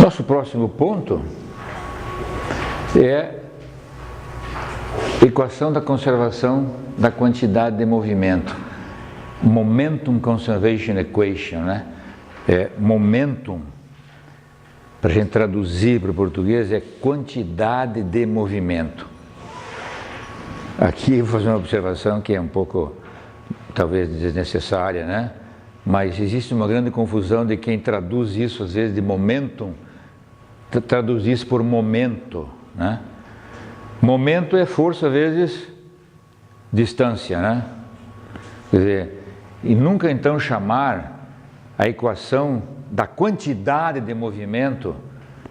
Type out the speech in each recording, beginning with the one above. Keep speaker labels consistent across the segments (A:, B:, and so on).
A: Nosso próximo ponto é a equação da conservação da quantidade de movimento. Momentum Conservation Equation, né? Momentum, para a gente traduzir para o português, é quantidade de movimento. Aqui eu vou fazer uma observação que é um pouco, talvez, desnecessária, né? Mas existe uma grande confusão de quem traduz isso, às vezes, de momentum, traduz isso por momento, né? Momento é força vezes distância, né? Quer dizer, e nunca então chamar a equação da quantidade de movimento,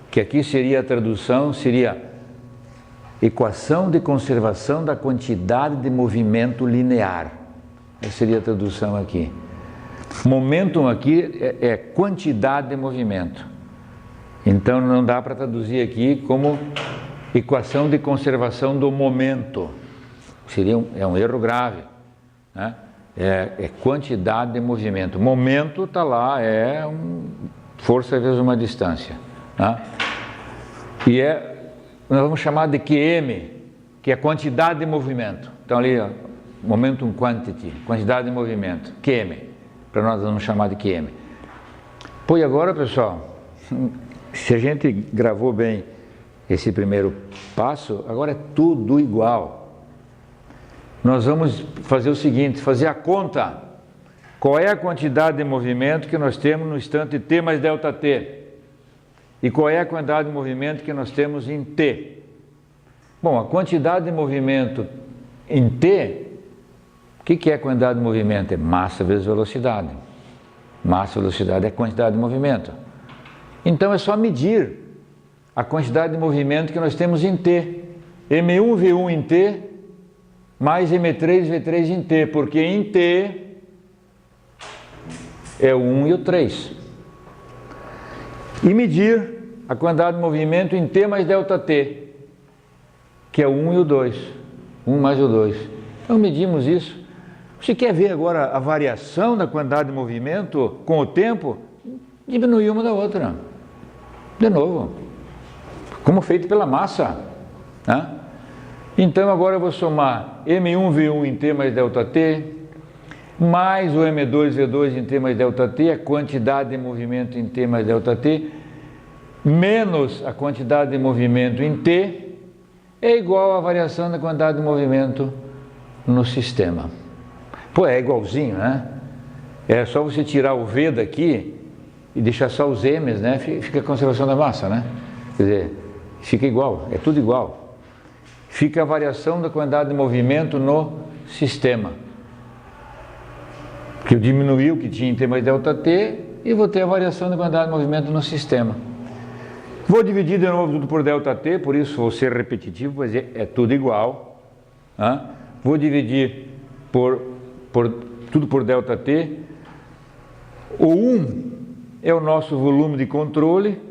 A: que aqui seria a tradução, seria equação de conservação da quantidade de movimento linear. Essa seria a tradução aqui. Momentum aqui é quantidade de movimento. Então não dá para traduzir aqui como equação de conservação do momento. Seria um erro grave, né? É quantidade de movimento. Momento está lá, força vezes uma distância, né? E nós vamos chamar de QM, que é quantidade de movimento. Então ali, ó, momentum quantity, quantidade de movimento, QM, para nós vamos chamar de QM. Pô, e agora, pessoal, se a gente gravou bem esse primeiro passo, agora é tudo igual. Nós vamos fazer o seguinte, fazer a conta. Qual é a quantidade de movimento que nós temos no instante t mais ΔT? E qual é a quantidade de movimento que nós temos em t? Bom, a quantidade de movimento em t, o que é a quantidade de movimento? É massa vezes velocidade. Massa e velocidade é a quantidade de movimento. Então é só medir a quantidade de movimento que nós temos em t. M1V1 em t mais M3V3 em t, porque em t é o 1 e o 3. E medir a quantidade de movimento em t mais ΔT, que é o 1 e o 2. 1 mais o 2. Então medimos isso. Você quer ver agora a variação da quantidade de movimento com o tempo? Diminui uma da outra. De novo. Como feito pela massa, né? Então agora eu vou somar M1V1 em t mais ΔT, mais o M2V2 em t mais ΔT, a quantidade de movimento em t mais ΔT, menos a quantidade de movimento em t, é igual à variação da quantidade de movimento no sistema. Pô, é igualzinho, né? É só você tirar o V daqui e deixar só os M's, né? Fica a conservação da massa, né? Quer dizer, fica igual, é tudo igual. Fica a variação da quantidade de movimento no sistema. Porque eu diminui o que tinha em t mais ΔT e vou ter a variação da quantidade de movimento no sistema. Vou dividir de novo tudo por ΔT, por isso vou ser repetitivo, pois é tudo igual. Né? Vou dividir tudo por ΔT. O 1 é o nosso volume de controle.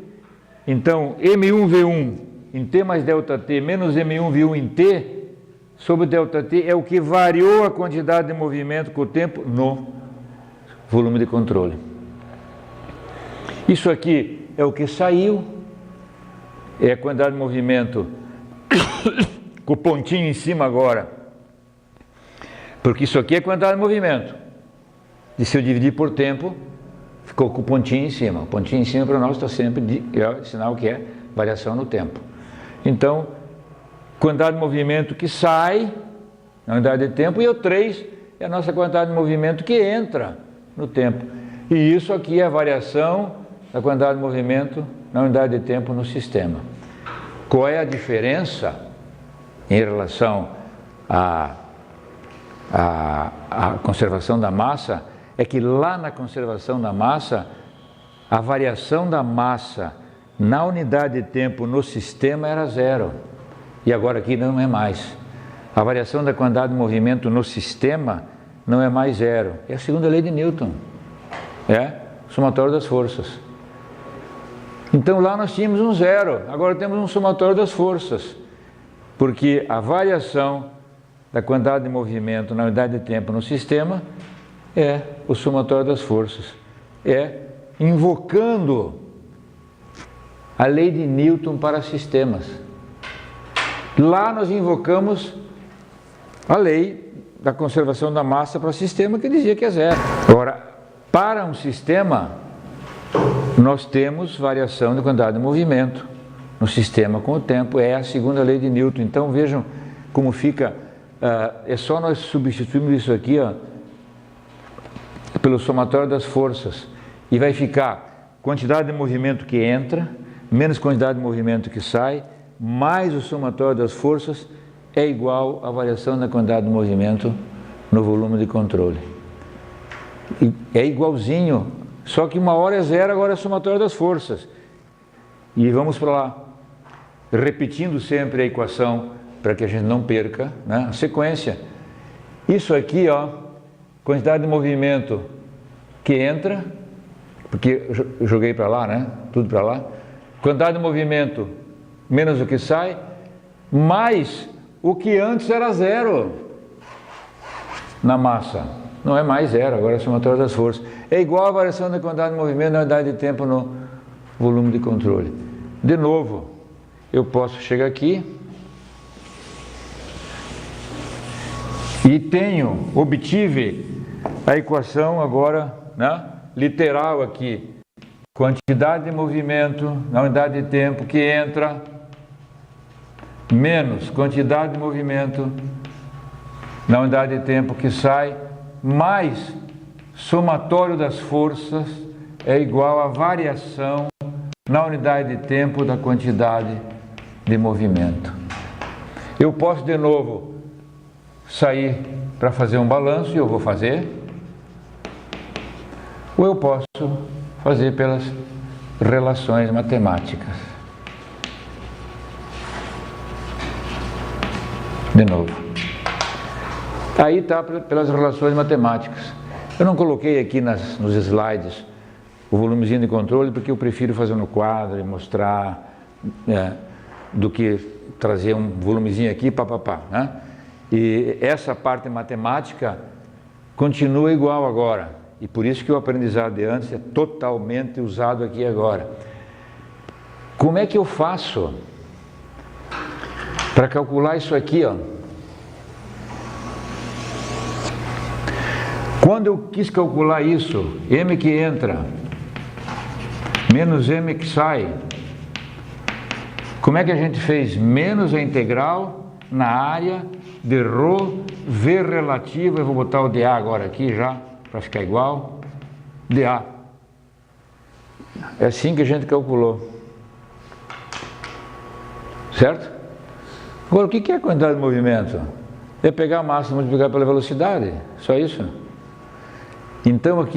A: Então, M1V1 em t mais ΔT menos M1V1 em t sobre ΔT é o que variou a quantidade de movimento com o tempo no volume de controle. Isso aqui é o que saiu, é a quantidade de movimento com o pontinho em cima agora, porque isso aqui é a quantidade de movimento. E se eu dividir por tempo, ficou com o pontinho em cima. O pontinho em cima para nós está sempre sinal que é variação no tempo. Então, quantidade de movimento que sai na unidade de tempo, e o 3 é a nossa quantidade de movimento que entra no tempo. E isso aqui é a variação da quantidade de movimento na unidade de tempo no sistema. Qual é a diferença em relação à conservação da massa? É que lá na conservação da massa, a variação da massa na unidade de tempo no sistema era 0. E agora aqui não é mais. A variação da quantidade de movimento no sistema não é mais 0. É a segunda lei de Newton. É o somatório das forças. Então lá nós tínhamos um 0. Agora temos um somatório das forças. Porque a variação da quantidade de movimento na unidade de tempo no sistema é o somatório das forças. É invocando a lei de Newton para sistemas. Lá nós invocamos a lei da conservação da massa para sistema, que dizia que é zero. Agora, para um sistema, nós temos variação de quantidade de movimento no sistema com o tempo, é a segunda lei de Newton. Então vejam como fica, é só nós substituirmos isso aqui, ó, pelo somatório das forças, e vai ficar quantidade de movimento que entra, menos quantidade de movimento que sai, mais o somatório das forças é igual à variação da quantidade de movimento no volume de controle. E é igualzinho, só que uma hora é zero, agora é somatório das forças. E vamos para lá, repetindo sempre a equação para que a gente não perca, né, a sequência. Isso aqui, ó, quantidade de movimento que entra, porque eu joguei para lá, né, tudo para lá, quantidade de movimento menos o que sai, mais o que antes era zero na massa. Não é mais zero, agora é somatório das forças. É igual a variação da quantidade de movimento na unidade de tempo no volume de controle. De novo, eu posso chegar aqui e obtive a equação agora, né, literal aqui. Quantidade de movimento na unidade de tempo que entra menos quantidade de movimento na unidade de tempo que sai, mais somatório das forças é igual à variação na unidade de tempo da quantidade de movimento. Eu posso de novo sair para fazer um balanço, e eu vou fazer, ou eu posso fazer pelas relações matemáticas. De novo. Aí está pelas relações matemáticas. Eu não coloquei aqui nos slides o volumezinho de controle, porque eu prefiro fazer no quadro e mostrar, do que trazer um volumezinho aqui, papapá, né? E essa parte matemática continua igual agora. E por isso que o aprendizado de antes é totalmente usado aqui agora. Como é que eu faço para calcular isso aqui, ó? Quando eu quis calcular isso, m que entra menos m que sai, como é que a gente fez? Menos a integral na área de ρ v relativo, eu vou botar o dA agora aqui já, para ficar igual, dA. É assim que a gente calculou. Certo? Agora, o que é a quantidade de movimento? É pegar a massa e multiplicar pela velocidade, só isso. Então, o ρ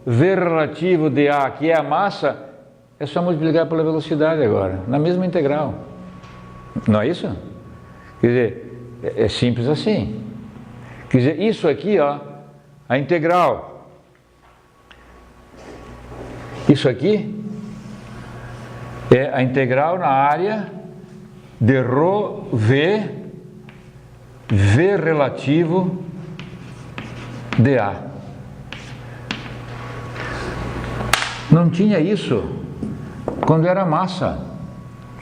A: v relativo dA, que é a massa, é só multiplicar pela velocidade agora, na mesma integral. Não é isso? Quer dizer, é simples assim. Quer dizer, isso aqui, ó, a integral. Isso aqui é a integral na área de ρ v relativo dA. Não tinha isso quando era massa.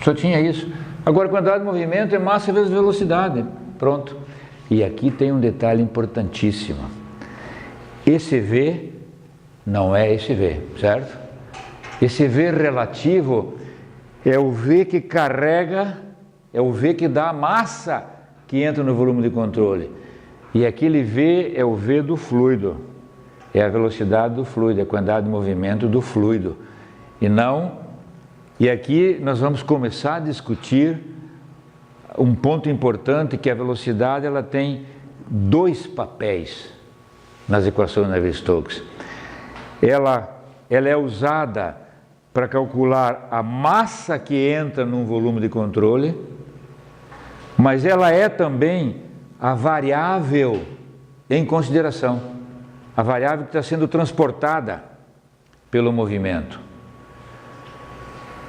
A: Só tinha isso. Agora, quantidade de movimento é massa vezes velocidade. Pronto. E aqui tem um detalhe importantíssimo. Esse V não é esse V, certo? Esse V relativo é o V que carrega, é o V que dá a massa que entra no volume de controle. E aquele V é o V do fluido. É a velocidade do fluido, é a quantidade de movimento do fluido. E aqui nós vamos começar a discutir um ponto importante, que a velocidade ela tem dois papéis nas equações Navier-Stokes. Ela é usada para calcular a massa que entra num volume de controle, mas ela é também a variável em consideração, a variável que está sendo transportada pelo movimento.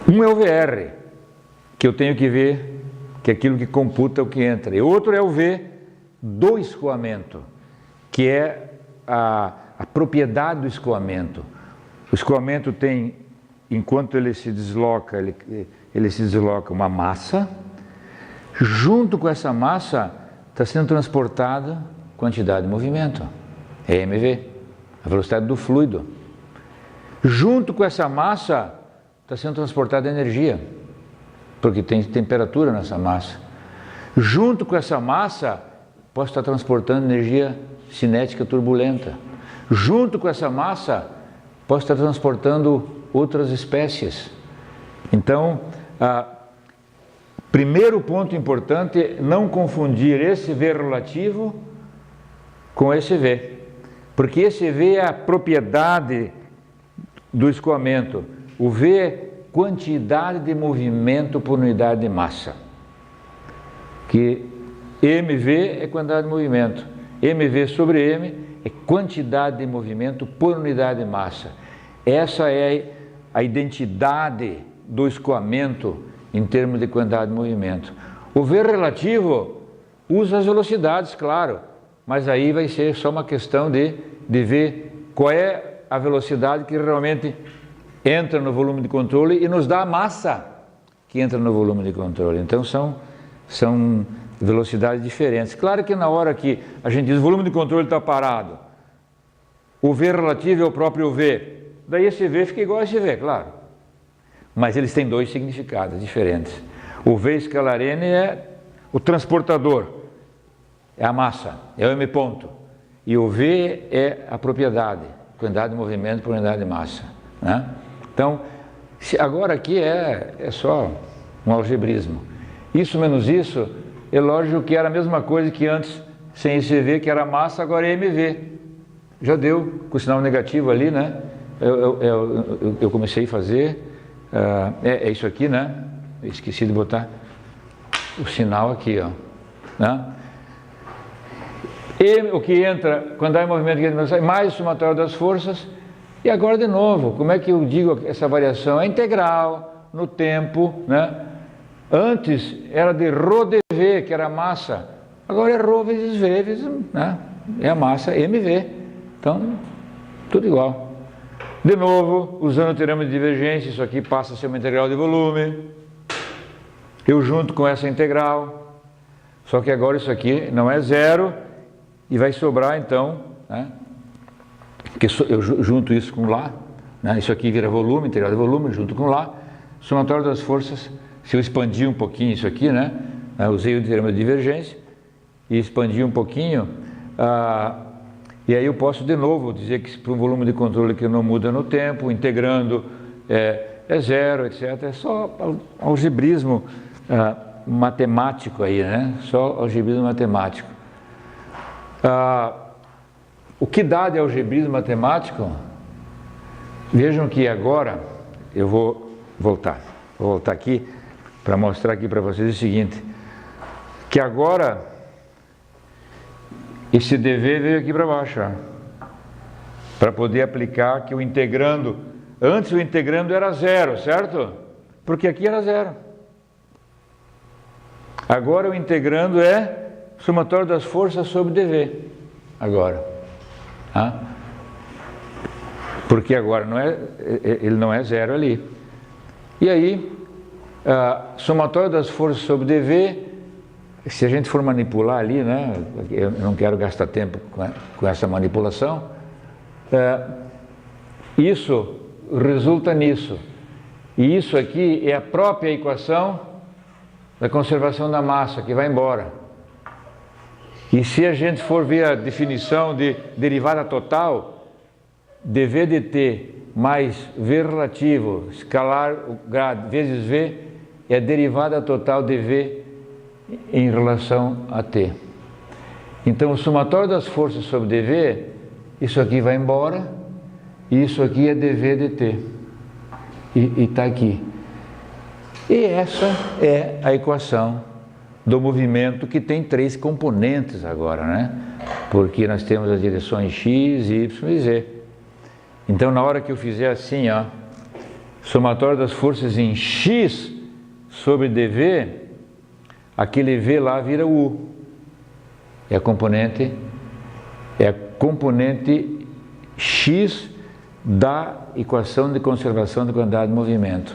A: Um é o VR, que eu tenho que ver, que é aquilo que computa o que entra. E outro é o V do escoamento, que é a propriedade do escoamento. O escoamento tem, enquanto ele se desloca, ele se desloca uma massa. Junto com essa massa está sendo transportada quantidade de movimento, é mv, a velocidade do fluido. Junto com essa massa está sendo transportada energia, porque tem temperatura nessa massa. Junto com essa massa, posso estar transportando energia cinética turbulenta. Junto com essa massa, posso estar transportando outras espécies. Então, primeiro ponto importante é não confundir esse V relativo com esse V, porque esse V é a propriedade do escoamento. O V é quantidade de movimento por unidade de massa, que mv é quantidade de movimento, mv sobre m é quantidade de movimento por unidade de massa. Essa é a identidade do escoamento em termos de quantidade de movimento. O V relativo usa as velocidades, claro, mas aí vai ser só uma questão de ver qual é a velocidade que realmente entra no volume de controle e nos dá a massa que entra no volume de controle. Então são velocidades diferentes. Claro que na hora que a gente diz o volume de controle está parado, o V relativo é o próprio V, daí esse V fica igual a esse V, claro. Mas eles têm dois significados diferentes. O V escalar n é o transportador, é a massa, é o m ponto. E o V é a propriedade, quantidade de movimento por unidade de massa, né? Então, agora aqui é só um algebrismo. Isso menos isso, é lógico que era a mesma coisa que antes, sem esse V, que era massa, agora é mv. Já deu com o sinal negativo ali, né? Eu comecei a fazer, é isso aqui, né? Eu esqueci de botar o sinal aqui, ó, né? E o que entra, quando há movimento, mais o somatório das forças. E agora de novo, como é que eu digo essa variação? É integral no tempo, né? Antes era de ρ dv, que era a massa, agora é ρ vezes v, vezes, né? É a massa mv. Então, tudo igual. De novo, usando o teorema de divergência, isso aqui passa a ser uma integral de volume. Eu junto com essa integral, só que agora isso aqui não é zero e vai sobrar então, né? Que eu junto isso com lá, né? Isso aqui vira volume, integral de volume, junto com lá, somatório das forças. Se eu expandir um pouquinho isso aqui, né? Eu usei o teorema de divergência e expandi um pouquinho, e aí eu posso de novo dizer que para um volume de controle que não muda no tempo, integrando é zero, etc. É só algebrismo matemático aí, né? Só algebrismo matemático. O que dá de algebrismo matemático? Vejam que agora eu vou voltar aqui para mostrar aqui para vocês o seguinte, que agora esse dv veio aqui para baixo, para poder aplicar que o integrando, antes o integrando era zero, certo? Porque aqui era zero. Agora o integrando é somatório das forças sobre dv, agora. Porque agora ele não é zero ali. E aí, somatório das forças sobre dv, se a gente for manipular ali, né, eu não quero gastar tempo com essa manipulação, isso resulta nisso. E isso aqui é a própria equação da conservação da massa, que vai embora. E se a gente for ver a definição de derivada total, dv dt mais v relativo, escalar o grado vezes v, é a derivada total dv em relação a t. Então, o somatório das forças sobre dv, isso aqui vai embora, e isso aqui é dv dt. E está aqui. E essa é a equação do movimento, que tem três componentes agora, né? Porque nós temos as direções x, y e z. Então, na hora que eu fizer assim, ó, somatório das forças em x sobre dv, aquele v lá vira u. É a componente x da equação de conservação da quantidade de movimento.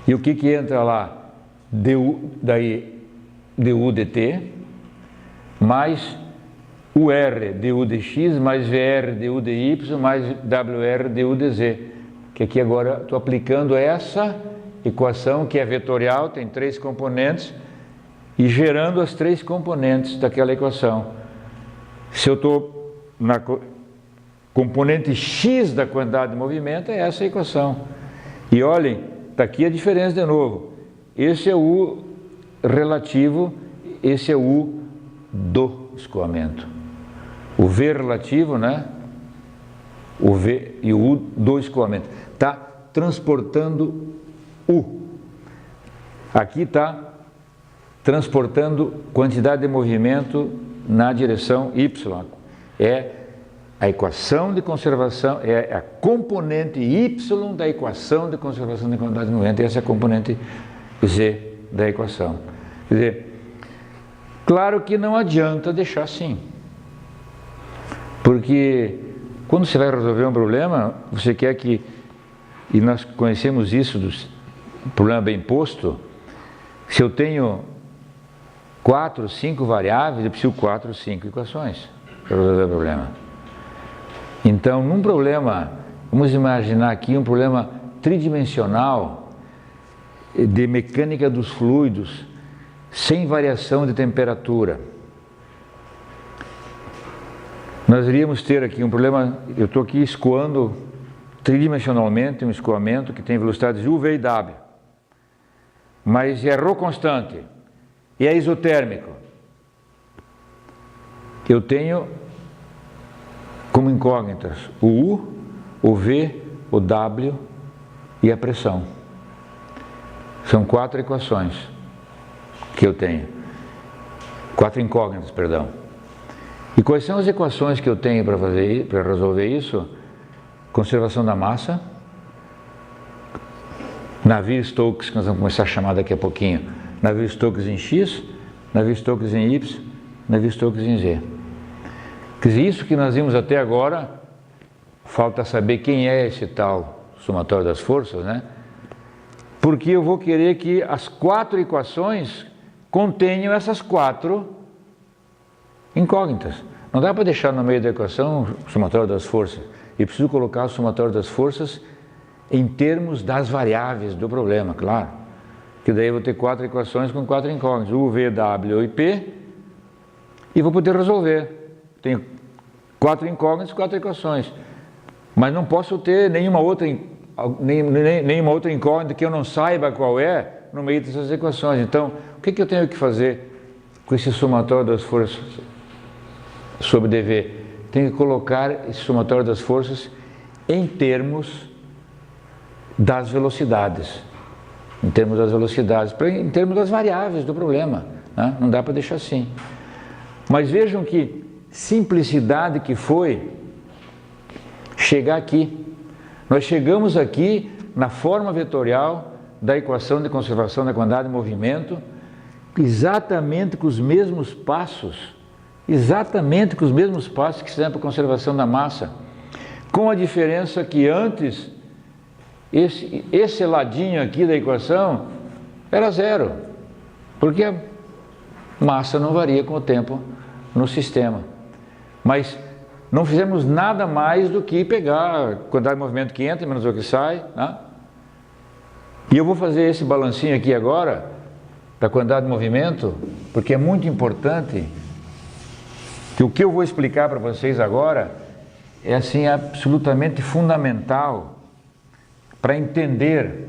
A: E o que entra lá? Daí du dt mais o r du dx mais vr du dy mais wr du dz, que aqui agora estou aplicando essa equação que é vetorial, tem 3 componentes, e gerando as 3 componentes daquela equação. Se eu estou na componente x da quantidade de movimento, é essa a equação. E olhem, está aqui a diferença de novo. Esse é o relativo, esse é o do escoamento. O V relativo, né? O V e o U do escoamento. Está transportando U. Aqui está transportando quantidade de movimento na direção Y. É a equação de conservação, é a componente Y da equação de conservação da quantidade de movimento. Essa é a componente Z da equação. Quer dizer, claro que não adianta deixar assim. Porque quando você vai resolver um problema, você quer que, e nós conhecemos isso do problema bem posto, se eu tenho 4, 5 variáveis, eu preciso 4, 5 equações para resolver o problema. Então, num problema, vamos imaginar aqui um problema tridimensional de mecânica dos fluidos, sem variação de temperatura. Nós iríamos ter aqui um problema, eu estou aqui escoando tridimensionalmente um escoamento que tem velocidades U, V e W, mas é ρ constante e é isotérmico. Eu tenho como incógnitas o U, o V, o W e a pressão. São 4 equações que eu tenho. 4 incógnitas, perdão. E quais são as equações que eu tenho para resolver isso? Conservação da massa, Navier-Stokes, que nós vamos começar a chamar daqui a pouquinho, Navier-Stokes em X, Navier-Stokes em Y, Navier-Stokes em Z. Quer dizer, isso que nós vimos até agora, falta saber quem é esse tal somatório das forças, né? Porque eu vou querer que as 4 equações contenham essas 4 incógnitas. Não dá para deixar no meio da equação o somatório das forças. Eu preciso colocar o somatório das forças em termos das variáveis do problema, claro. Que daí eu vou ter 4 equações com 4 incógnitas, U, V, W e P, e vou poder resolver. Tenho 4 incógnitas, 4 equações. Mas não posso ter nenhuma outra incógnita que eu não saiba qual é no meio dessas equações. Então, o que eu tenho que fazer com esse somatório das forças sobre dV? Tenho que colocar esse somatório das forças em termos das velocidades. Em termos das velocidades, em termos das variáveis do problema, né? Não dá para deixar assim. Mas vejam que simplicidade que foi chegar aqui. Nós chegamos aqui na forma vetorial da equação de conservação da quantidade de movimento, exatamente com os mesmos passos, que fizemos para a conservação da massa, com a diferença que antes esse ladinho aqui da equação era 0, porque a massa não varia com o tempo no sistema. Mas não fizemos nada mais do que pegar a quantidade de movimento que entra menos o que sai, né? E eu vou fazer esse balancinho aqui agora da quantidade de movimento, porque é muito importante que o que eu vou explicar para vocês agora é assim absolutamente fundamental para entender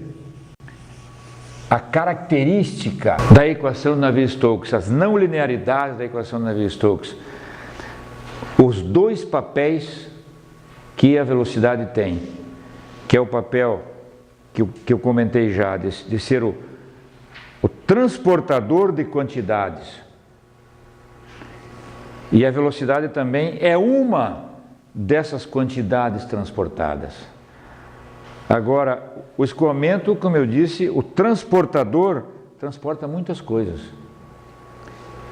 A: a característica da equação de Navier-Stokes, as não linearidades da equação de Navier-Stokes, os 2 papéis que a velocidade tem, que é o papel que eu comentei já, de ser o transportador de quantidades. E a velocidade também é uma dessas quantidades transportadas. Agora, o escoamento, como eu disse, o transportador transporta muitas coisas.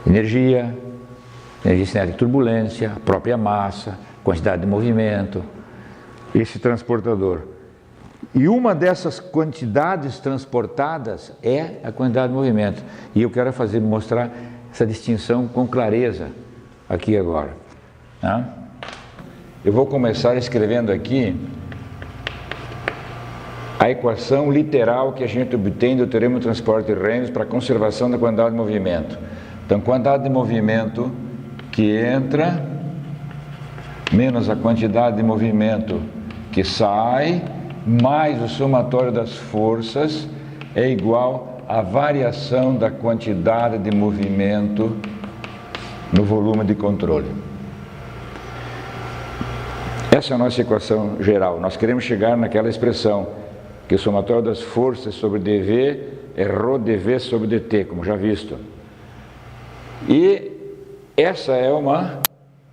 A: Energia cinética de turbulência, a própria massa, quantidade de movimento. esse transportador. E uma dessas quantidades transportadas é a quantidade de movimento. E eu quero mostrar essa distinção com clareza aqui agora. Tá? Eu vou começar escrevendo aqui a equação literal que a gente obtém do teorema do transporte de Reynolds para a conservação da quantidade de movimento. Então, quantidade de movimento que entra menos a quantidade de movimento que sai, mais o somatório das forças, é igual à variação da quantidade de movimento no volume de controle. Essa é a nossa equação geral. Nós queremos chegar naquela expressão que o somatório das forças sobre dV é ρdV sobre dt, como já visto. E essa é uma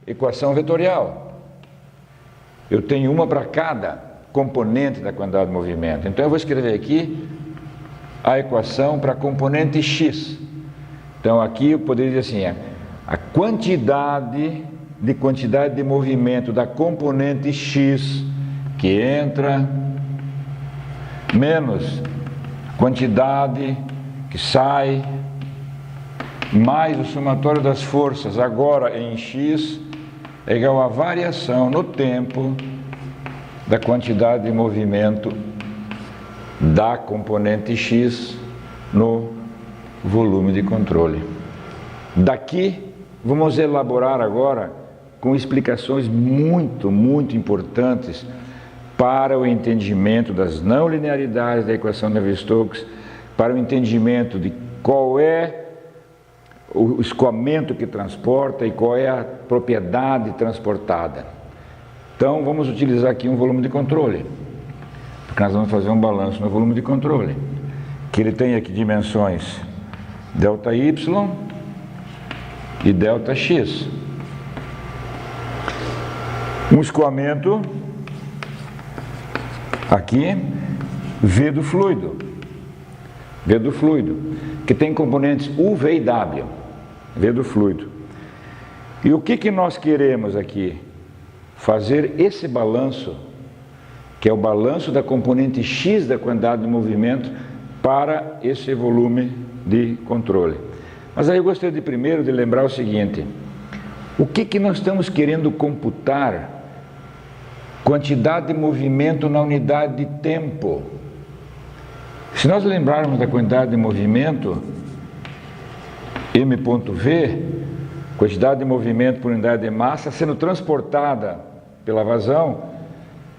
A: equação vetorial. Eu tenho uma para cada componente da quantidade de movimento. Então eu vou escrever aqui a equação para a componente x. Então aqui eu poderia dizer assim, a quantidade de movimento da componente x que entra menos quantidade que sai mais o somatório das forças agora em x é igual à variação no tempo da quantidade de movimento da componente x no volume de controle. Daqui vamos elaborar agora com explicações muito importantes para o entendimento das não linearidades da equação de Navier-Stokes, para o entendimento de qual é o escoamento que transporta e qual é a propriedade transportada. Então vamos utilizar aqui um volume de controle, porque nós vamos fazer um balanço no volume de controle, que ele tem aqui dimensões ΔY e ΔX. Um escoamento aqui, V do fluido, que tem componentes U, V e W, V do fluido. E o que nós queremos aqui? Fazer esse balanço, que é o balanço da componente X da quantidade de movimento para esse volume de controle. Mas aí eu gostaria de primeiro de lembrar o seguinte: o que nós estamos querendo computar? Quantidade de movimento na unidade de tempo. Se nós lembrarmos da quantidade de movimento, m.v, quantidade de movimento por unidade de massa sendo transportada pela vazão,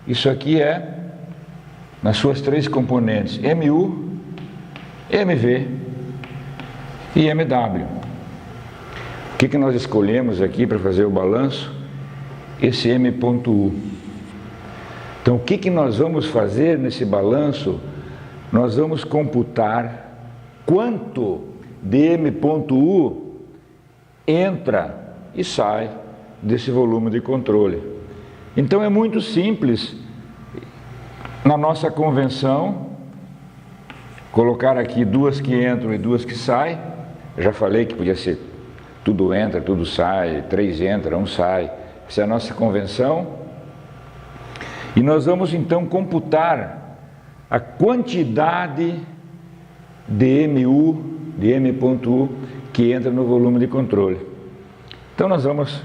A: isso aqui é nas suas três componentes, mu, mv e mw. O que nós escolhemos aqui para fazer o balanço? Esse m.u. Então, o que nós vamos fazer nesse balanço? Nós vamos computar quanto de m.u entra e sai desse volume de controle. Então, é muito simples, na nossa convenção, colocar aqui duas que entram e duas que saem. Eu já falei que podia ser tudo entra, tudo sai, 3 entra, 1 sai. Essa é a nossa convenção. E nós vamos então computar a quantidade de MU, de M.U, que entra no volume de controle. Então nós vamos,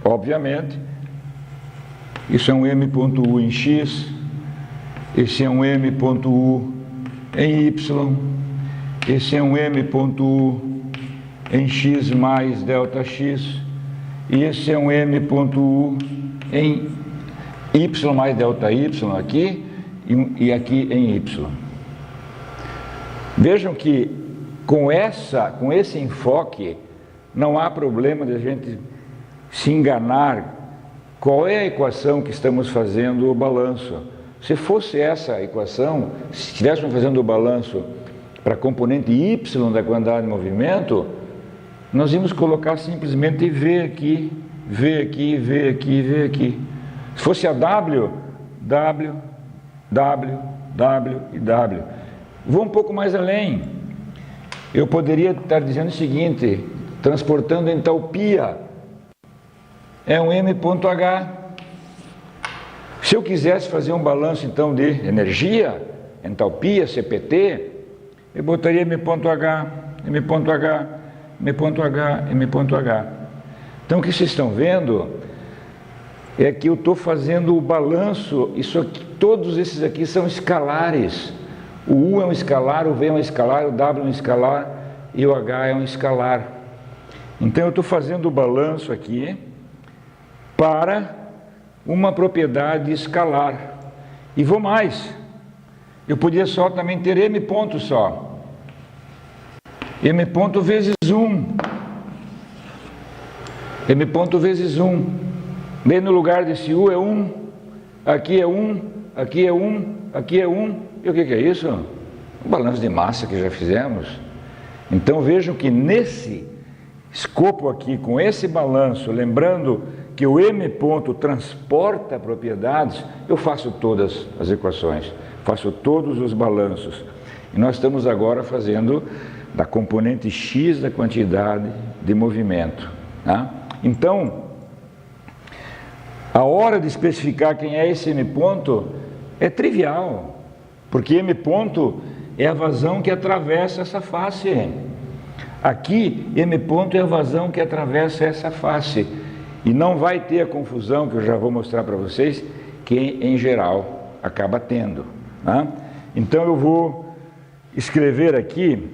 A: obviamente, isso é um M.U em X, esse é um M.U em Y, esse é um M.U em X mais ΔX, e esse é um M.U em Y mais ΔY aqui e aqui em Y. Vejam que com esse enfoque não há problema de a gente se enganar qual é a equação que estamos fazendo o balanço. Se fosse essa a equação, se estivéssemos fazendo o balanço para a componente Y da quantidade de movimento, nós íamos colocar simplesmente V aqui, V aqui, V aqui, V aqui. Se fosse a W, W, W, W e W. Vou um pouco mais além. Eu poderia estar dizendo o seguinte, transportando entalpia, é um M.H. Se eu quisesse fazer um balanço então de energia, entalpia, CPT, eu botaria M ponto H, M ponto H, M ponto H, M ponto H. Então o que vocês estão vendo é que eu estou fazendo o balanço, isso aqui, todos esses aqui são escalares. O U é um escalar, o V é um escalar, o W é um escalar e o H é um escalar. Então eu estou fazendo o balanço aqui para uma propriedade escalar. E vou mais, eu podia só também ter M ponto só. M ponto vezes 1. M ponto vezes 1. Bem no lugar desse U é 1, aqui é 1, aqui é 1, aqui é 1. E o que é isso? Um balanço de massa que já fizemos. Então vejam que nesse escopo aqui, com esse balanço, lembrando que o M ponto transporta propriedades, eu faço todas as equações, faço todos os balanços. E nós estamos agora fazendo da componente X da quantidade de movimento. Tá? Então, a hora de especificar quem é esse M ponto é trivial, porque M ponto é a vazão que atravessa essa face. Aqui, M ponto é a vazão que atravessa essa face. E não vai ter a confusão que eu já vou mostrar para vocês, que em geral acaba tendo. Tá? Então eu vou escrever aqui,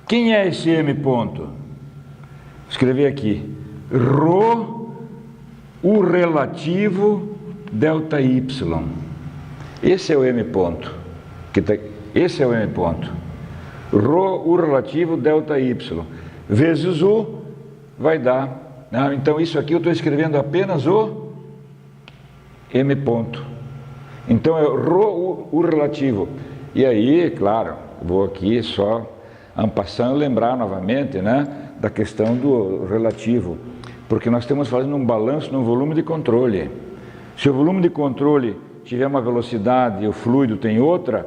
A: quem é esse M ponto? Vou escrever aqui, ρ, o relativo, delta Y. Esse é o M ponto. Esse é o M ponto. Ρ, o relativo, delta Y. Vezes U, vai dar. Então isso aqui eu estou escrevendo apenas o M ponto. Então é ρ, o relativo. E aí, claro, vou aqui só en passant lembrar novamente, né, da questão do relativo. Porque nós estamos fazendo um balanço no volume de controle. Se o volume de controle tiver uma velocidade e o fluido tem outra,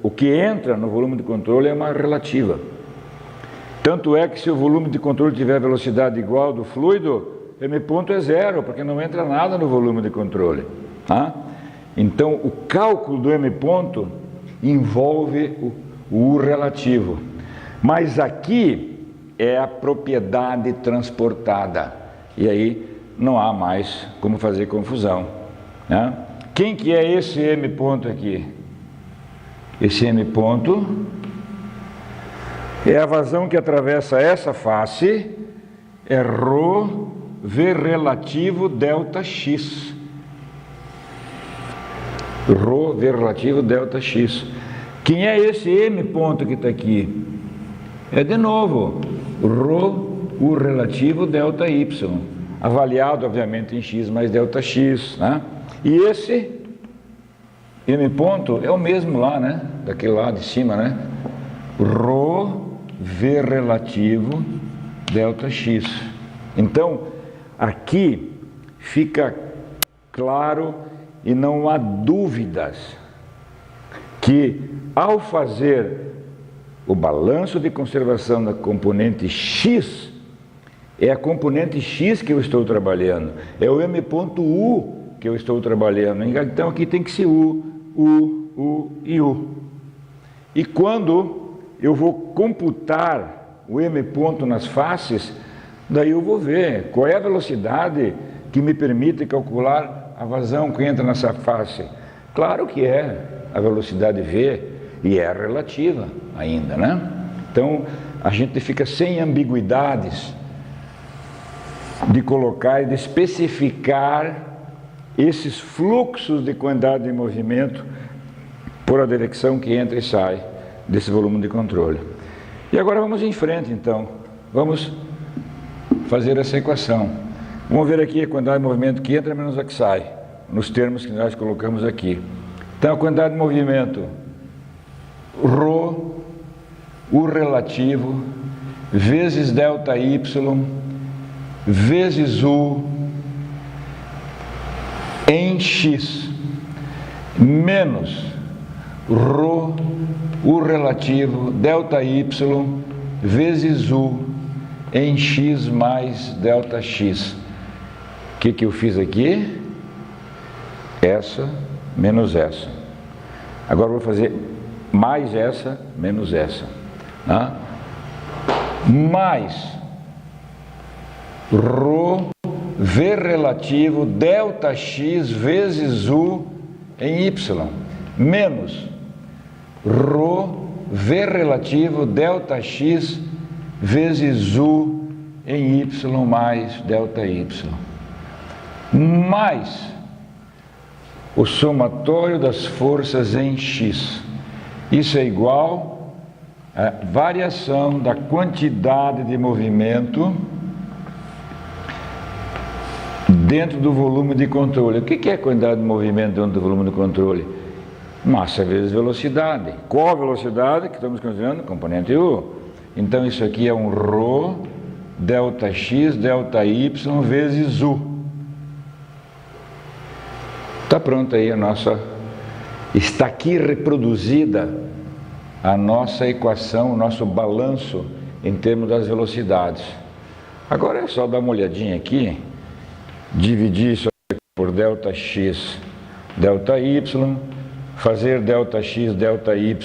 A: o que entra no volume de controle é uma relativa. Tanto é que se o volume de controle tiver velocidade igual do fluido, M ponto é zero, porque não entra nada no volume de controle. Tá? Então, o cálculo do M ponto envolve o U relativo. Mas aqui é a propriedade transportada. E aí não há mais como fazer confusão. Né? Quem que é esse M ponto aqui? Esse M ponto é a vazão que atravessa essa face, é ρ, V relativo, delta X. Ρ, V relativo, delta X. Quem é esse M ponto que está aqui? É de novo, ρ, U relativo, delta Y. Avaliado, obviamente, em X mais delta X. Né? E esse M ponto é o mesmo lá, né? Daquele lá de cima, né? ρ, V relativo, delta X. Então, aqui fica claro e não há dúvidas que ao fazer o balanço de conservação da componente X, é a componente X que eu estou trabalhando, é o M ponto U que eu estou trabalhando. Então aqui tem que ser U e U. E quando eu vou computar o M ponto nas faces, daí eu vou ver qual é a velocidade que me permite calcular a vazão que entra nessa face. Claro que é a velocidade V e é relativa ainda, né? Então a gente fica sem ambiguidades de colocar e de especificar esses fluxos de quantidade de movimento por a direção que entra e sai desse volume de controle. E agora vamos em frente, então. Vamos fazer essa equação. Vamos ver aqui a quantidade de movimento que entra menos a que sai, nos termos que nós colocamos aqui. Então, a quantidade de movimento, ρ, U relativo, vezes delta Y, vezes U, em X, menos ρ, U relativo, delta Y, vezes U, em X mais delta X. O que eu fiz aqui? essa menos essa. Agora eu vou fazer mais essa menos essa, né? Mais ρ V relativo ΔX vezes U em Y, menos ρ V relativo ΔX vezes U em Y mais ΔY, mais o somatório das forças em X. Isso é igual à variação da quantidade de movimento dentro do volume de controle. O que é a quantidade de movimento dentro do volume de controle? Massa vezes velocidade. Qual a velocidade que estamos considerando? Componente U. Então isso aqui é um ρ ΔX ΔY vezes U. Está pronta aí a nossa... Está aqui reproduzida a nossa equação, o nosso balanço em termos das velocidades. Agora é só dar uma olhadinha aqui, dividir isso aqui por ΔX, ΔY, fazer ΔX, ΔY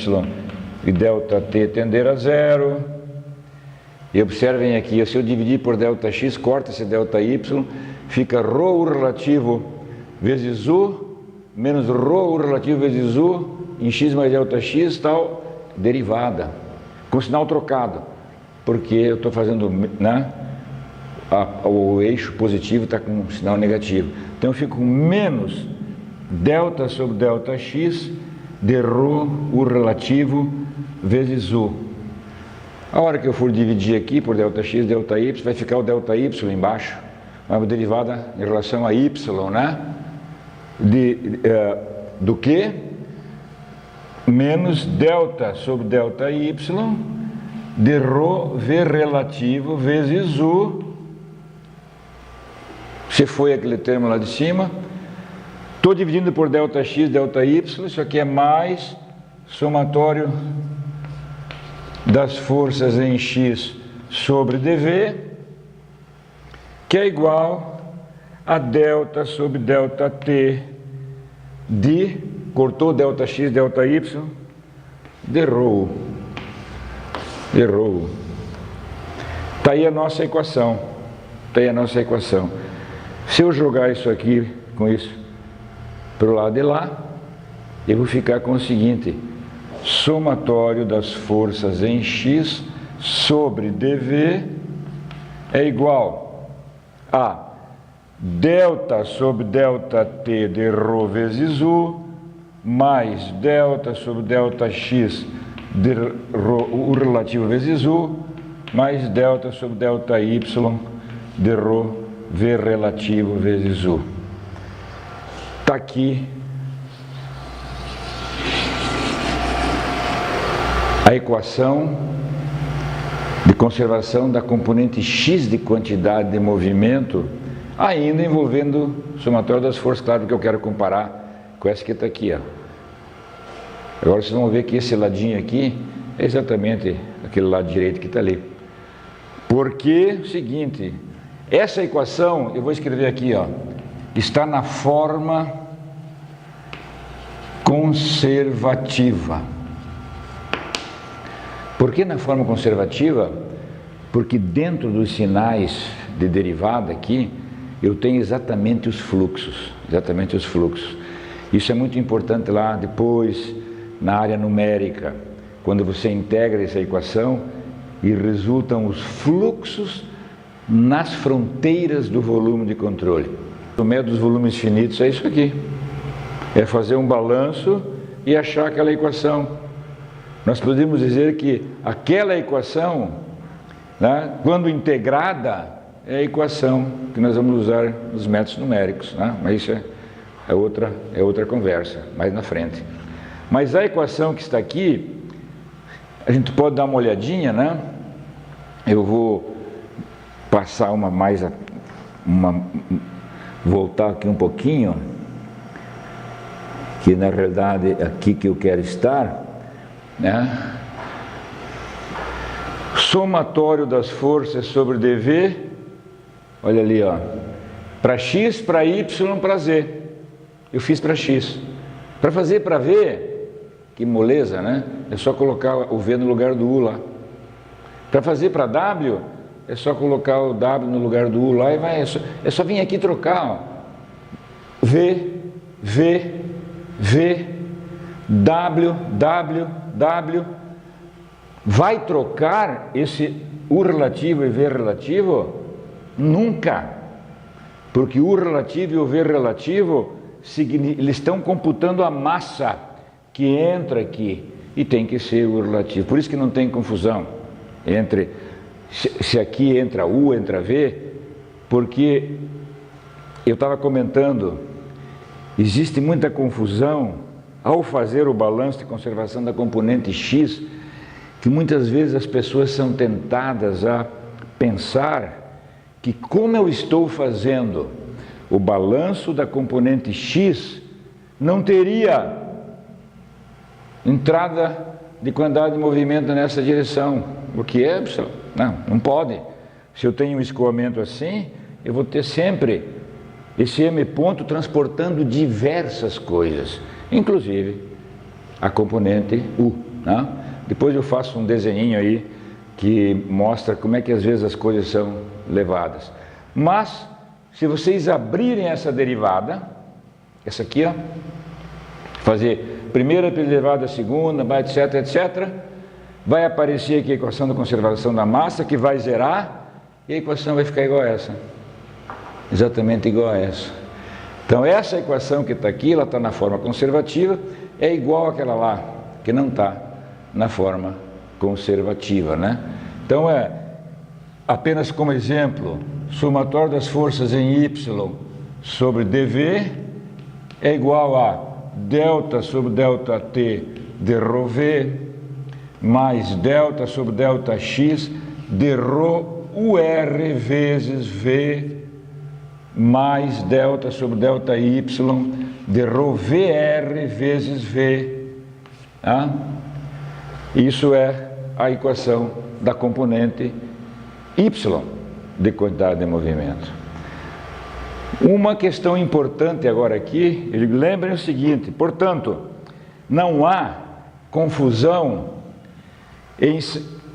A: e ΔT tender a zero. E observem aqui, se eu dividir por ΔX, corta esse ΔY, fica ρ relativo vezes U, menos ρ relativo vezes U, em X mais ΔX, tal, derivada, com sinal trocado, porque eu estou fazendo, né, o eixo positivo está com um sinal negativo. Então eu fico com menos delta sobre ΔX de ρ, U relativo, vezes U. A hora que eu for dividir aqui por ΔX, ΔY, vai ficar o ΔY embaixo, uma derivada em relação a Y, né? Do que? Menos delta sobre ΔY de ρ V relativo vezes U. Se foi aquele termo lá de cima, estou dividindo por ΔX, ΔY, isso aqui é mais somatório das forças em X sobre dV, que é igual a delta sobre ΔT de, cortou ΔX, ΔY, de ρ. De ρ. Está aí a nossa equação. Está aí a nossa equação. Se eu jogar isso aqui, com isso, para o lado de lá, eu vou ficar com o seguinte: somatório das forças em X sobre dV é igual a delta sobre ΔT de ρ vezes U, mais delta sobre ΔX de ρ, U relativo vezes U, mais delta sobre ΔY de ρ V relativo vezes U. Está aqui a equação de conservação da componente X de quantidade de movimento, ainda envolvendo o somatório das forças, claro, que eu quero comparar com essa que está aqui, ó. Agora vocês vão ver que esse ladinho aqui é exatamente aquele lado direito que está ali. Porque, o seguinte, essa equação, eu vou escrever aqui, ó, está na forma conservativa. Por que na forma conservativa? Porque dentro dos sinais de derivada aqui, eu tenho exatamente os fluxos, Isso é muito importante lá depois, na área numérica, quando você integra essa equação e resultam os fluxos nas fronteiras do volume de controle. O método dos volumes finitos é isso aqui. É fazer um balanço e achar aquela equação. Nós podemos dizer que aquela equação, né, quando integrada, é a equação que nós vamos usar nos métodos numéricos, né? Mas isso é outra conversa, mais na frente. Mas a equação que está aqui, a gente pode dar uma olhadinha, né? Eu vou passar voltar aqui um pouquinho, que na realidade é aqui que eu quero estar, né? Somatório das forças sobre dV, olha ali, ó, para X, para Y, para Z. eu fiz para X. Para fazer para V, que moleza, né? É só colocar o V no lugar do U lá. Para fazer para W, é só colocar o W no lugar do U lá e vai. É só vir aqui trocar, ó. V, V, V, W, W, W. Vai trocar esse U relativo e V relativo? Nunca. Porque o U relativo e o V relativo, eles estão computando a massa que entra aqui. E tem que ser o U relativo. Por isso que não tem confusão entre se aqui entra U, entra V, porque eu estava comentando, existe muita confusão ao fazer o balanço de conservação da componente X, que muitas vezes as pessoas são tentadas a pensar que, como eu estou fazendo o balanço da componente X, não teria entrada de quantidade de movimento nessa direção, o que é? Não pode. Se eu tenho um escoamento assim, eu vou ter sempre esse M ponto transportando diversas coisas, inclusive a componente U, né? Depois eu faço um desenhinho aí que mostra como é que às vezes as coisas são levadas. Mas, se vocês abrirem essa derivada, essa aqui, ó, fazer primeira elevada a segunda, etc, etc, vai aparecer aqui a equação da conservação da massa, que vai zerar, e a equação vai ficar igual a essa. Exatamente igual a essa. Então, essa equação que está aqui, ela está na forma conservativa, é igual àquela lá, que não está na forma conservativa, né? Então, apenas como exemplo, somatório das forças em Y sobre dV é igual a delta sobre delta T de ρV mais delta sobre delta X de ρ UR vezes V mais delta sobre delta Y de ρ VR vezes V. Tá? Isso é a equação da componente Y de quantidade de movimento. Uma questão importante agora aqui, lembrem o seguinte, portanto, não há confusão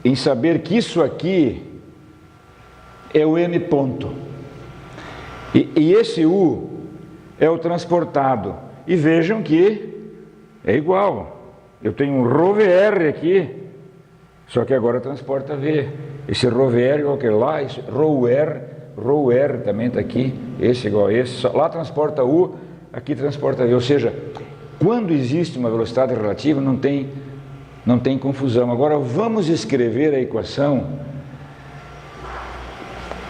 A: em saber que isso aqui é o M ponto. E esse U é o transportado. E vejam que é igual. Eu tenho um ρVR aqui, só que agora transporta V. Esse ρVR igual que lá, esse ρR também está aqui, esse igual a esse. Lá transporta U, aqui transporta V. Ou seja, quando existe uma velocidade relativa, não tem confusão. Agora vamos escrever a equação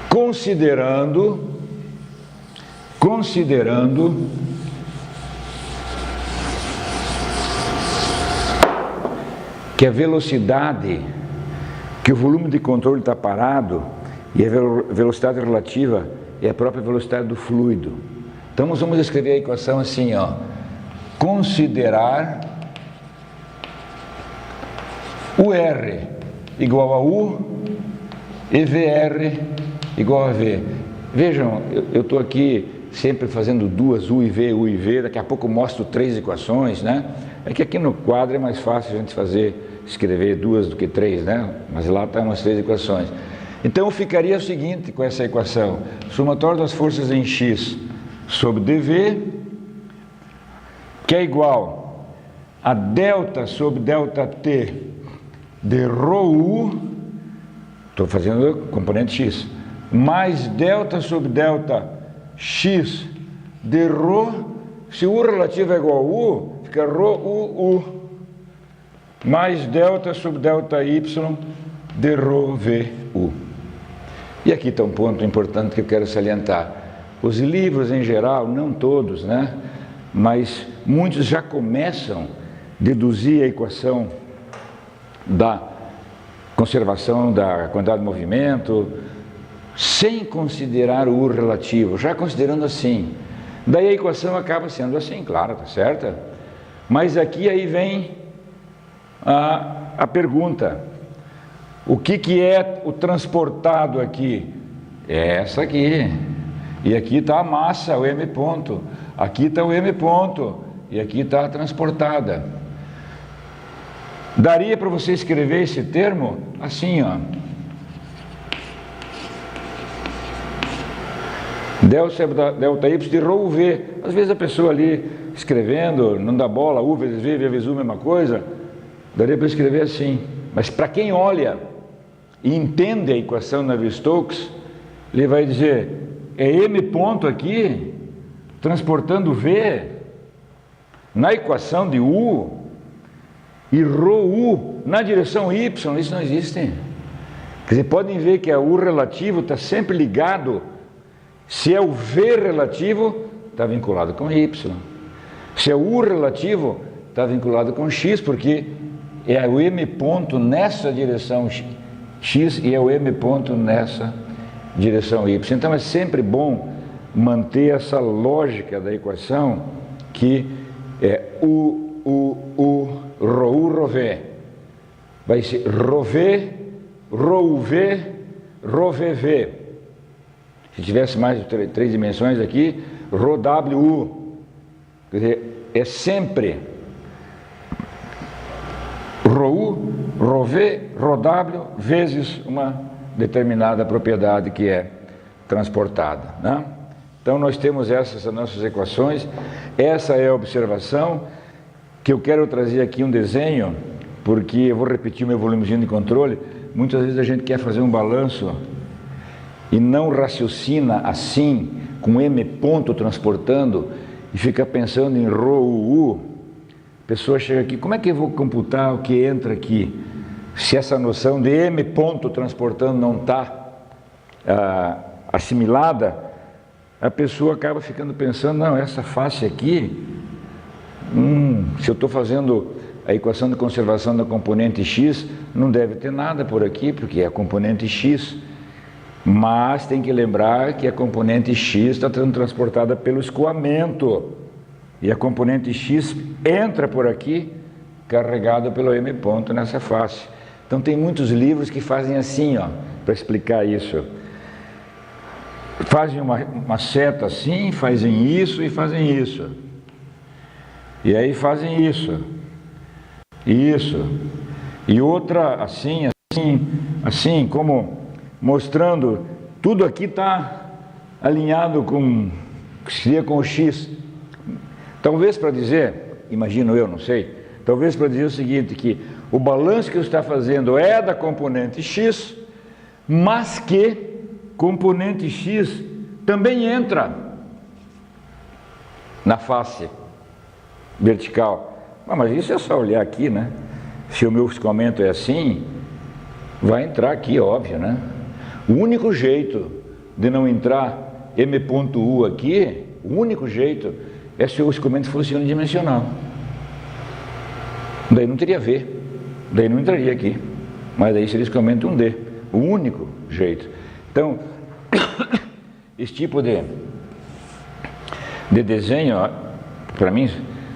A: considerando que a velocidade, que o volume de controle está parado e a velocidade relativa é a própria velocidade do fluido. Então nós vamos escrever a equação assim, ó, considerar UR igual a U e VR igual a V. Vejam, eu estou aqui sempre fazendo duas, U e V, daqui a pouco eu mostro 3 equações, né? É que aqui no quadro é mais fácil a gente escrever 2 do que 3, né? Mas lá estão umas 3 equações. Então ficaria o seguinte com essa equação: somatório das forças em X sobre dV, que é igual a delta sobre delta T de ρU, estou fazendo componente X, mais delta sobre delta X de ρ, se U relativo é igual a U, fica ρUU, mais delta sobre delta Y de ρVU. E aqui está um ponto importante que eu quero salientar. Os livros em geral, não todos, né? Mas muitos já começam a deduzir a equação da conservação da quantidade de movimento sem considerar o U relativo, já considerando assim. Daí a equação acaba sendo assim, claro, tá certa? Mas aqui aí vem a pergunta: o que é o transportado aqui? É essa aqui. E aqui está a massa, o M ponto. aqui está o M ponto e aqui está a transportada. Daria para você escrever esse termo assim, ó. Delta Y de ρ V. Às vezes a pessoa ali escrevendo, não dá bola, U vezes V, V vezes U, mesma coisa. Daria para escrever assim. Mas para quem olha e entende a equação Navier-Stokes, ele vai dizer, é M ponto aqui, transportando V, na equação de U, e ρU na direção Y, isso não existe. Quer dizer, podem ver que a U relativo está sempre ligado. Se é o V relativo, está vinculado com Y. Se é o U relativo, está vinculado com X, porque é o M ponto nessa direção X e é o M ponto nessa direção Y. Então é sempre bom manter essa lógica da equação, que é U, ρU, ρV. Vai ser ρV, ρUV, ρVV. Se tivesse mais de 3 dimensões aqui, ρWU. Quer dizer, é sempre ρU, ρV, ρW vezes uma determinada propriedade que é transportada, né? Então nós temos essas nossas equações. Essa é a observação que eu quero trazer aqui, um desenho, porque eu vou repetir o meu volumezinho de controle. Muitas vezes a gente quer fazer um balanço e não raciocina assim, com M ponto transportando, e fica pensando em ρU. A pessoa chega aqui, como é que eu vou computar o que entra aqui? Se essa noção de M ponto transportando não está assimilada, a pessoa acaba ficando pensando, não, essa face aqui, se eu estou fazendo a equação de conservação da componente X, não deve ter nada por aqui, porque é a componente X. Mas tem que lembrar que a componente X está sendo transportada pelo escoamento. E a componente X entra por aqui, carregada pelo M ponto nessa face. Então tem muitos livros que fazem assim, ó, para explicar isso. Fazem uma seta assim, fazem isso e fazem isso. E aí fazem isso. Isso. E outra assim, como mostrando, tudo aqui está alinhado com o X. Talvez para dizer, imagino eu, não sei, talvez para dizer o seguinte, que o balanço que eu está fazendo é da componente X, mas que componente X também entra na face vertical. Mas isso é só olhar aqui, né? Se o meu escoamento é assim, vai entrar aqui, óbvio, né? O único jeito de não entrar M.U aqui, o único jeito é se o escoamento fosse unidimensional. Daí não teria V, daí não entraria aqui, mas daí seria escoamento 1D, o único jeito. Então, esse tipo de desenho, para mim,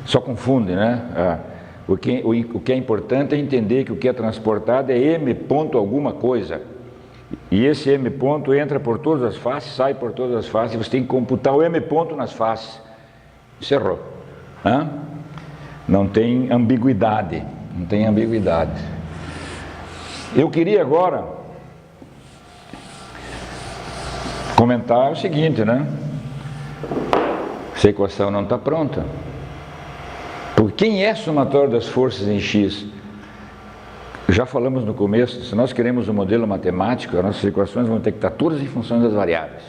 A: só confunde, né? O que é importante é entender que o que é transportado é M ponto alguma coisa. E esse M ponto entra por todas as faces, sai por todas as faces, você tem que computar o M ponto nas faces. Encerrou. Não tem ambiguidade, não tem ambiguidade. Eu queria agora comentar o seguinte, né? Essa equação não está pronta. Porque quem é somatório das forças em X? Já falamos no começo, se nós queremos um modelo matemático, as nossas equações vão ter que estar todas em função das variáveis.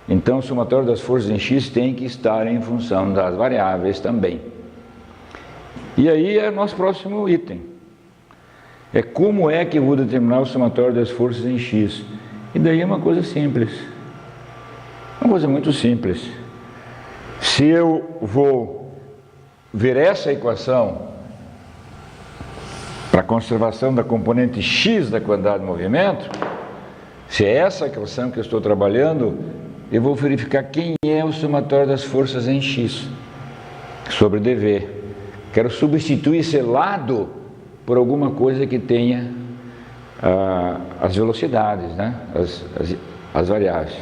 A: Então o somatório das forças em X tem que estar em função das variáveis também. E aí é o nosso próximo item. É como é que eu vou determinar o somatório das forças em X? E daí é uma coisa simples. Uma coisa muito simples. Se eu vou ver essa equação para a conservação da componente X da quantidade de movimento, se é essa a equação que eu estou trabalhando, eu vou verificar quem é o somatório das forças em X sobre dV. Quero substituir esse lado por alguma coisa que tenha as velocidades, né? as variáveis.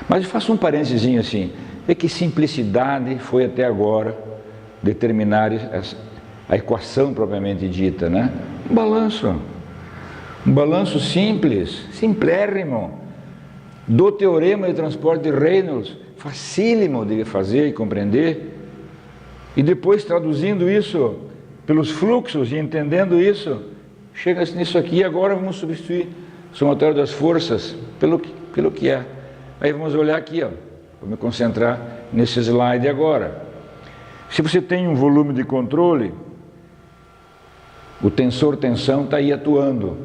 A: Mas eu faço um parênteses assim, é que simplicidade foi até agora determinar a equação propriamente dita, né? Um balanço simples, simplérrimo, do teorema de transporte de Reynolds, facílimo de fazer e compreender, e depois traduzindo isso pelos fluxos e entendendo isso, chega-se nisso aqui. E agora vamos substituir o somatório das forças pelo que é. Aí vamos olhar aqui, ó. Vou me concentrar nesse slide agora. Se você tem um volume de controle, o tensor-tensão está aí atuando.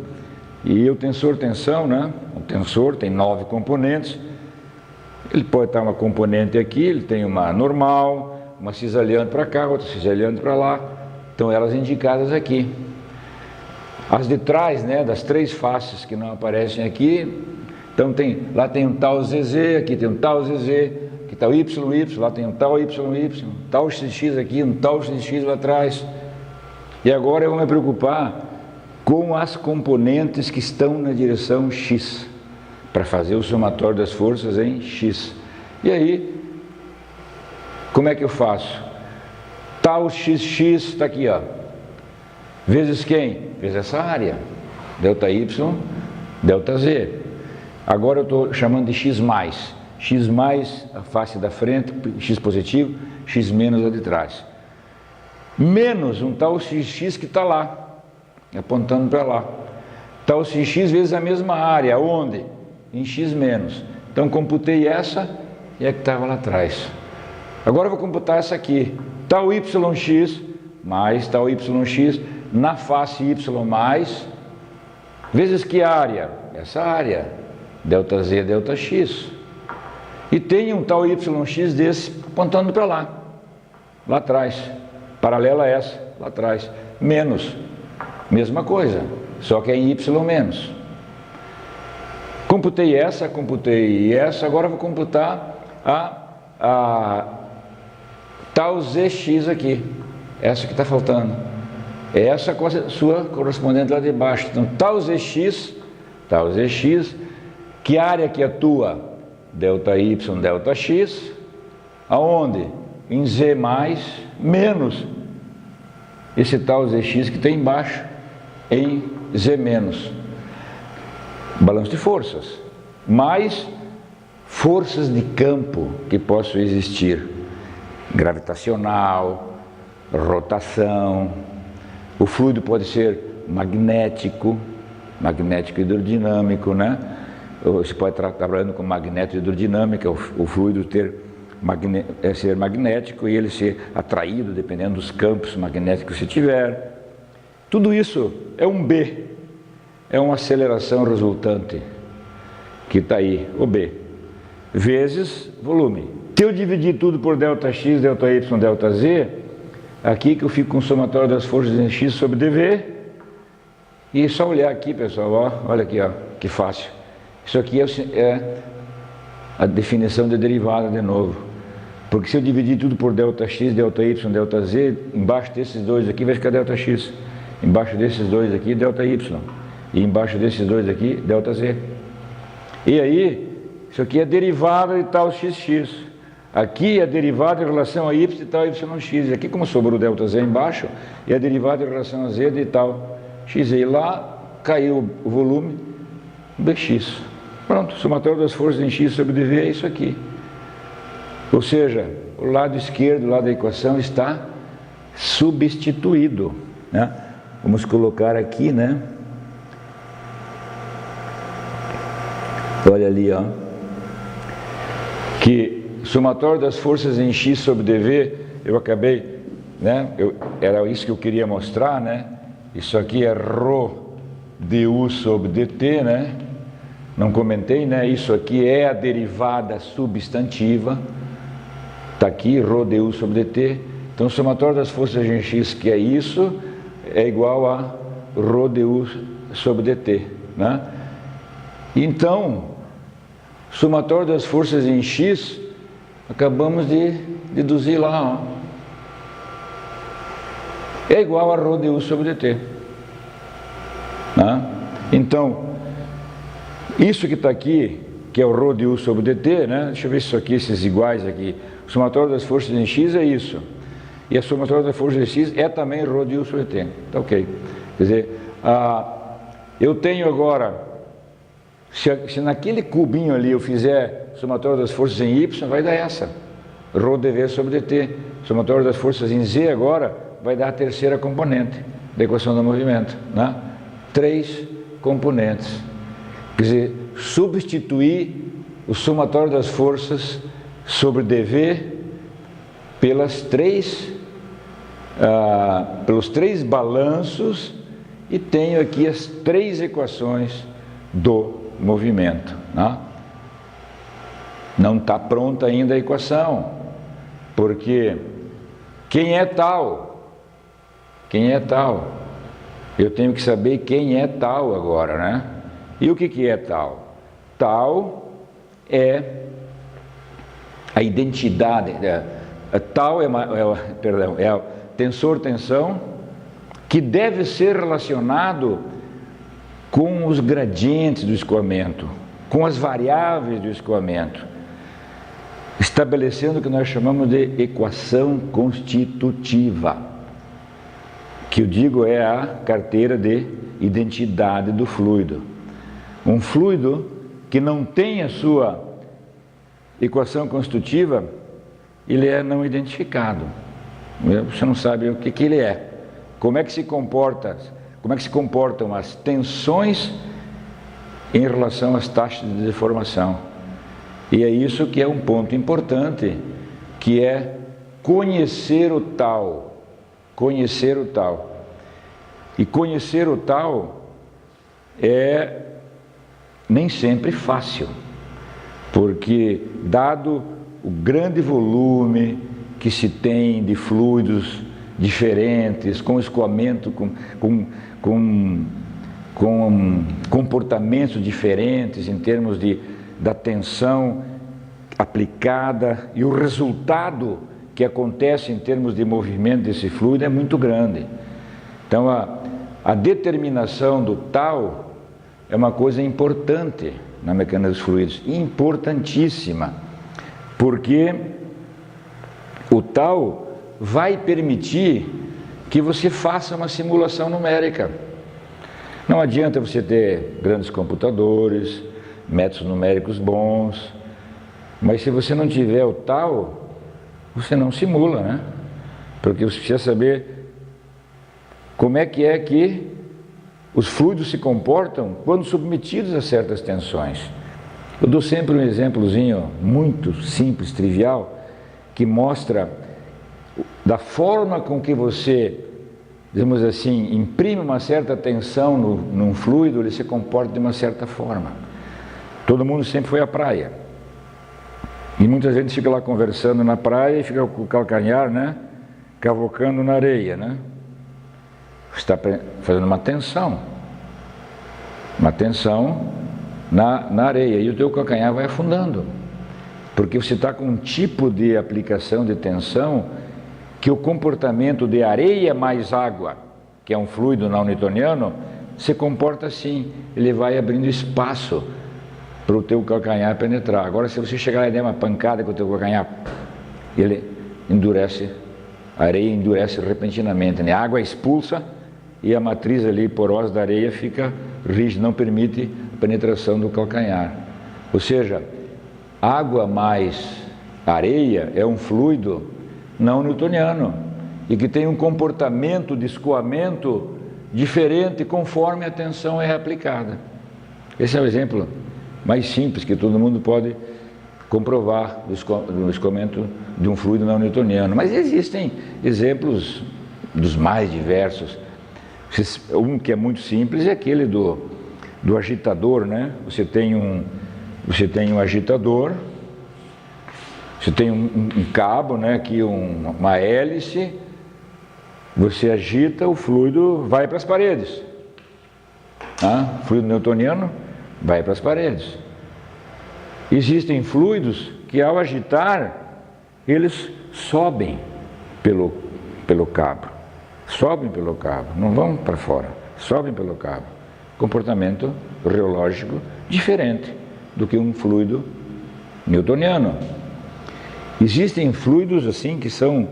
A: E o tensor-tensão, né? O tensor tem 9 componentes. Ele pode estar uma componente aqui, ele tem uma normal, uma cisalhante para cá, outra cisalhante para lá. Então elas indicadas aqui. As de trás, né, das 3 faces que não aparecem aqui, então lá tem um tal ZZ, aqui tem um tal ZZ, aqui está o YY, lá tem um tal YY, tal XX aqui, um tal XX lá atrás. E agora eu vou me preocupar com as componentes que estão na direção X, para fazer o somatório das forças em X. E aí, como é que eu faço? Tal XX está aqui, ó. Vezes quem? Vezes essa área. Delta Y, delta Z. Agora eu estou chamando de X mais. X mais a face da frente, X positivo, X menos a de trás. Menos um tal XX que está lá, apontando para lá. Tal XX vezes a mesma área, onde? Em X menos. Então computei essa e a que estava lá atrás. Agora eu vou computar essa aqui. Tal YX mais tal YX na face Y mais, vezes que área? Essa área. Delta Z, delta X. E tem um tal YX desse apontando para lá atrás. Paralela a essa, lá atrás. Menos. Mesma coisa, só que é em Y menos. Computei essa, agora vou computar a tal ZX aqui, essa que está faltando. Essa com a sua correspondente lá de baixo. Então, tal ZX, que área que atua? Delta Y, delta X, aonde? Em Z mais, menos esse tal ZX que tem embaixo, em Z menos. Balanço de forças, mais forças de campo que possam existir, gravitacional, rotação. O fluido pode ser magnético hidrodinâmico, né? Você pode estar trabalhando com magneto hidrodinâmica, o fluido ser magnético e ele ser atraído dependendo dos campos magnéticos que você tiver. Tudo isso é um B, é uma aceleração resultante que está aí, o B, vezes volume. Se eu dividir tudo por delta X, delta Y, delta Z, aqui que eu fico com o somatório das forças em X sobre dV, e só olhar aqui, pessoal, ó, olha aqui, ó, que fácil. Isso aqui é a definição de derivada de novo. Porque se eu dividir tudo por delta X, delta Y, delta Z, embaixo desses dois aqui vai ficar delta X. Embaixo desses dois aqui, delta Y. E embaixo desses dois aqui, delta Z. E aí, isso aqui é derivada de tal XX. Aqui é derivada em relação a Y de tal YX. Aqui, como sobrou delta Z embaixo, é a derivada em relação a Z de tal X. E lá caiu o volume dx. Pronto, somatório das forças em X sobre dV é isso aqui. Ou seja, o lado esquerdo, o lado da equação está substituído, né? Vamos colocar aqui, né? Olha ali, ó. Que somatório das forças em X sobre dV, eu acabei, né? Era isso que eu queria mostrar, né? Isso aqui é ρ du sobre dt, né? Não comentei, né? Isso aqui é a derivada substantiva. Está aqui, ρ du sobre dt. Então, o somatório das forças em X, que é isso, é igual a ρ du sobre dt, né? Então, somatório das forças em X, acabamos de deduzir lá, ó. É igual a ρ du sobre dt, né? Então, isso que está aqui que é o ρ de U sobre dt, né? Deixa eu ver se isso aqui, esses iguais aqui. O somatório das forças em x é isso. E a somatória das forças em x é também ρ de U sobre dt. Tá ok. Quer dizer, eu tenho agora, se naquele cubinho ali eu fizer somatório das forças em y, vai dar essa. ρ dv sobre dt. Somatório das forças em z agora vai dar a terceira componente da equação do movimento, né? 3 componentes. Quer dizer, substituir o somatório das forças sobre dv pelos três balanços, e tenho aqui as 3 equações do movimento, né? Não está pronta ainda a equação, porque quem é tal? Quem é tal? Eu tenho que saber quem é tal agora, né? E o que é tal? Tal é a identidade, tal é o tensor-tensão, que deve ser relacionado com os gradientes do escoamento, com as variáveis do escoamento, estabelecendo o que nós chamamos de equação constitutiva, que eu digo é a carteira de identidade do fluido. Um fluido que não tem a sua equação constitutiva, ele é não identificado. Você não sabe o que ele é. Como é que se comportam as tensões em relação às taxas de deformação. E é isso que é um ponto importante, que é conhecer o tal. Conhecer o tal. E conhecer o tal é nem sempre fácil, porque dado o grande volume que se tem de fluidos diferentes, com escoamento, com comportamentos diferentes em termos da tensão aplicada, e o resultado que acontece em termos de movimento desse fluido é muito grande. Então a determinação do tal é uma coisa importante na mecânica dos fluidos, importantíssima, porque o tal vai permitir que você faça uma simulação numérica. Não adianta você ter grandes computadores, métodos numéricos bons, mas se você não tiver o tal, você não simula, né? Porque você precisa saber como é que os fluidos se comportam quando submetidos a certas tensões. Eu dou sempre um exemplozinho muito simples, trivial, que mostra da forma com que você, digamos assim, imprime uma certa tensão num fluido, ele se comporta de uma certa forma. Todo mundo sempre foi à praia. E muita gente fica lá conversando na praia e fica com o calcanhar, né, cavocando na areia, né? Você está fazendo uma tensão na areia, e o teu calcanhar vai afundando, porque você está com um tipo de aplicação de tensão que o comportamento de areia mais água, que é um fluido não newtoniano, se comporta assim, ele vai abrindo espaço para o teu calcanhar penetrar. Agora, se você chegar lá e der uma pancada com o teu calcanhar, ele endurece, a areia endurece repentinamente, né? A água expulsa e a matriz ali porosa da areia fica rígida, não permite a penetração do calcanhar. Ou seja, água mais areia é um fluido não newtoniano e que tem um comportamento de escoamento diferente conforme a tensão é aplicada. Esse é o exemplo mais simples que todo mundo pode comprovar do escoamento de um fluido não newtoniano. Mas existem exemplos dos mais diversos. Um que é muito simples é aquele do agitador, né? Você tem um agitador, você tem um cabo, né? Aqui uma hélice, você agita, o fluido vai para as paredes. Fluido newtoniano vai para as paredes. Existem fluidos que, ao agitar, eles sobem pelo cabo. Sobem pelo cabo, não vão para fora, sobem pelo cabo. Comportamento reológico diferente do que um fluido newtoniano. Existem fluidos assim que são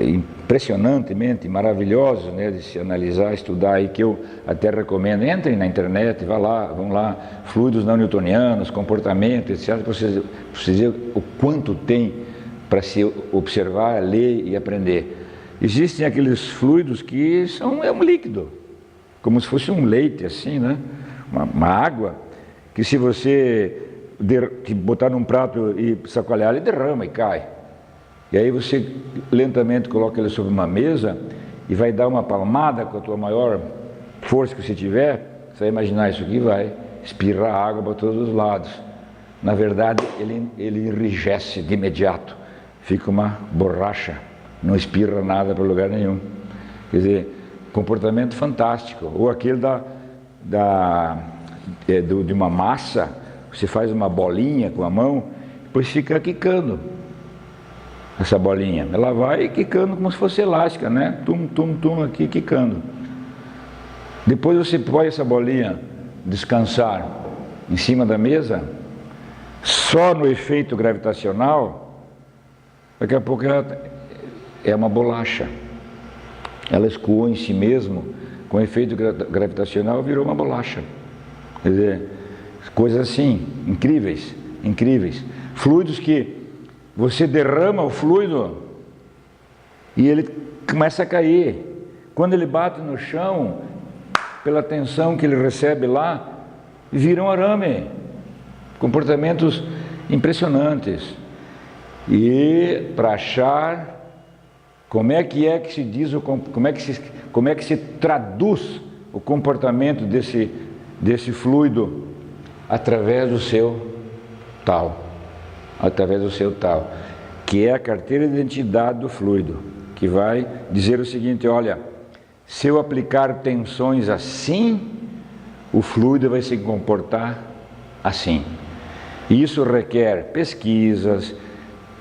A: impressionantemente maravilhosos, né, de se analisar, estudar, e que eu até recomendo. Entrem na internet, vão lá, fluidos não newtonianos, comportamento, etc, para vocês verem o quanto tem para se observar, ler e aprender. Existem aqueles fluidos que é um líquido, como se fosse um leite assim, né, uma água, que se você botar num prato e sacoalhar, ele derrama e cai. E aí você lentamente coloca ele sobre uma mesa e vai dar uma palmada com a tua maior força que você tiver, você vai imaginar isso aqui, vai espirrar água para todos os lados. Na verdade, ele enrijece de imediato, fica uma borracha, não espirra nada para lugar nenhum. Quer dizer, comportamento fantástico. Ou aquele de uma massa, você faz uma bolinha com a mão, depois fica quicando essa bolinha. Ela vai quicando como se fosse elástica, né? Tum, tum, tum, aqui quicando. Depois você põe essa bolinha descansar em cima da mesa, só no efeito gravitacional, daqui a pouco ela é uma bolacha. Ela escoou em si mesmo, com efeito gravitacional, virou uma bolacha. Quer dizer, coisas assim, incríveis, incríveis. Fluidos que você derrama o fluido e ele começa a cair. Quando ele bate no chão, pela tensão que ele recebe lá, vira um arame. Comportamentos impressionantes. E para achar como é que se diz, como é que se traduz o comportamento desse fluido através do seu tal. Através do seu tal, que é a carteira de identidade do fluido, que vai dizer o seguinte: olha, se eu aplicar tensões assim, o fluido vai se comportar assim. Isso requer pesquisas,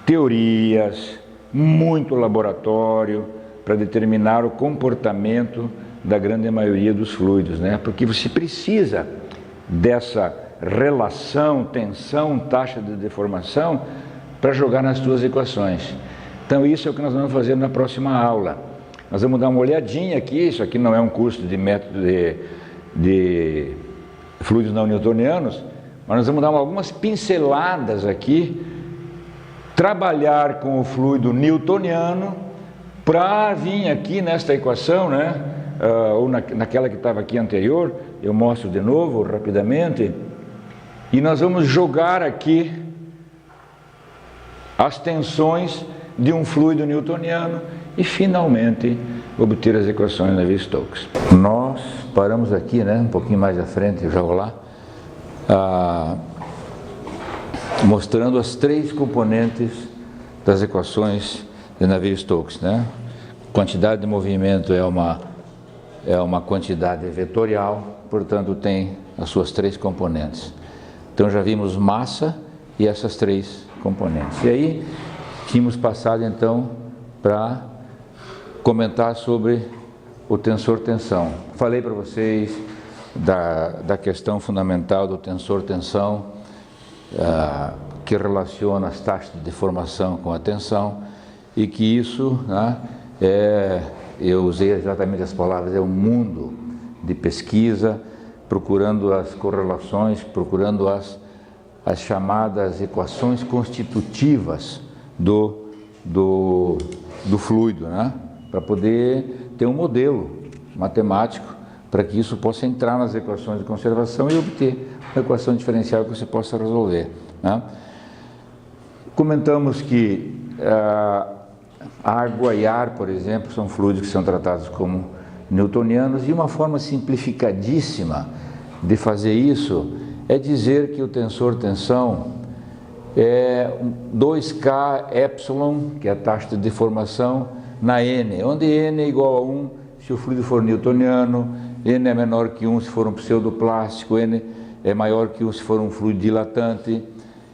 A: teorias, muito laboratório para determinar o comportamento da grande maioria dos fluidos, né? Porque você precisa dessa relação, tensão, taxa de deformação para jogar nas suas equações. Então isso é o que nós vamos fazer na próxima aula. Nós vamos dar uma olhadinha aqui, isso aqui não é um curso de método de fluidos não newtonianos, mas nós vamos dar algumas pinceladas aqui, trabalhar com o fluido newtoniano para vir aqui nesta equação, né? Ou naquela que estava aqui anterior, eu mostro de novo rapidamente. E nós vamos jogar aqui as tensões de um fluido newtoniano e finalmente obter as equações de Navier-Stokes. Nós paramos aqui, né, um pouquinho mais à frente, eu já vou lá, mostrando as três componentes das equações de Navier-Stokes, né? Quantidade de movimento é uma quantidade vetorial, portanto tem as suas três componentes. Então já vimos massa e essas três componentes. E aí tínhamos passado então para comentar sobre o tensor-tensão. Falei para vocês da questão fundamental do tensor-tensão, que relaciona as taxas de deformação com a tensão, e que isso, né, eu usei exatamente as palavras, é um mundo de pesquisa, procurando as correlações, procurando as chamadas equações constitutivas do fluido, né? Para poder ter um modelo matemático para que isso possa entrar nas equações de conservação e obter uma equação diferencial que você possa resolver, né? Comentamos que água e ar, por exemplo, são fluidos que são tratados como newtonianos, e uma forma simplificadíssima de fazer isso é dizer que o tensor-tensão é 2K epsilon, que é a taxa de deformação, na N, onde N é igual a 1 se o fluido for newtoniano, N é menor que 1 se for um pseudoplástico, N é maior que 1 se for um fluido dilatante,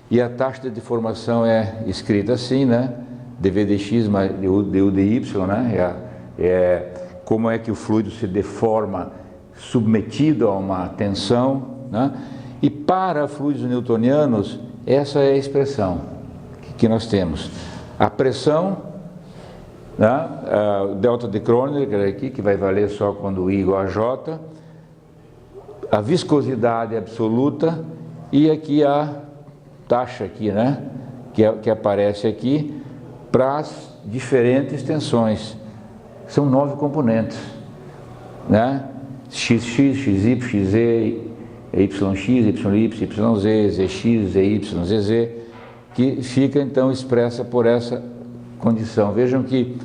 A: e a taxa de deformação é escrita assim, né? dV dx mais du dy, né? Como é que o fluido se deforma submetido a uma tensão, né? E para fluidos newtonianos, essa é a expressão que nós temos. A pressão, né, o delta de Kronecker aqui, que vai valer só quando I igual a J, a viscosidade absoluta e aqui a taxa aqui, né, que aparece aqui para as diferentes tensões. São 9 componentes, né? XX, XY, XZ, YX, YY, YZ, ZX, ZY, ZZ, que fica então expressa por essa condição. Vejam que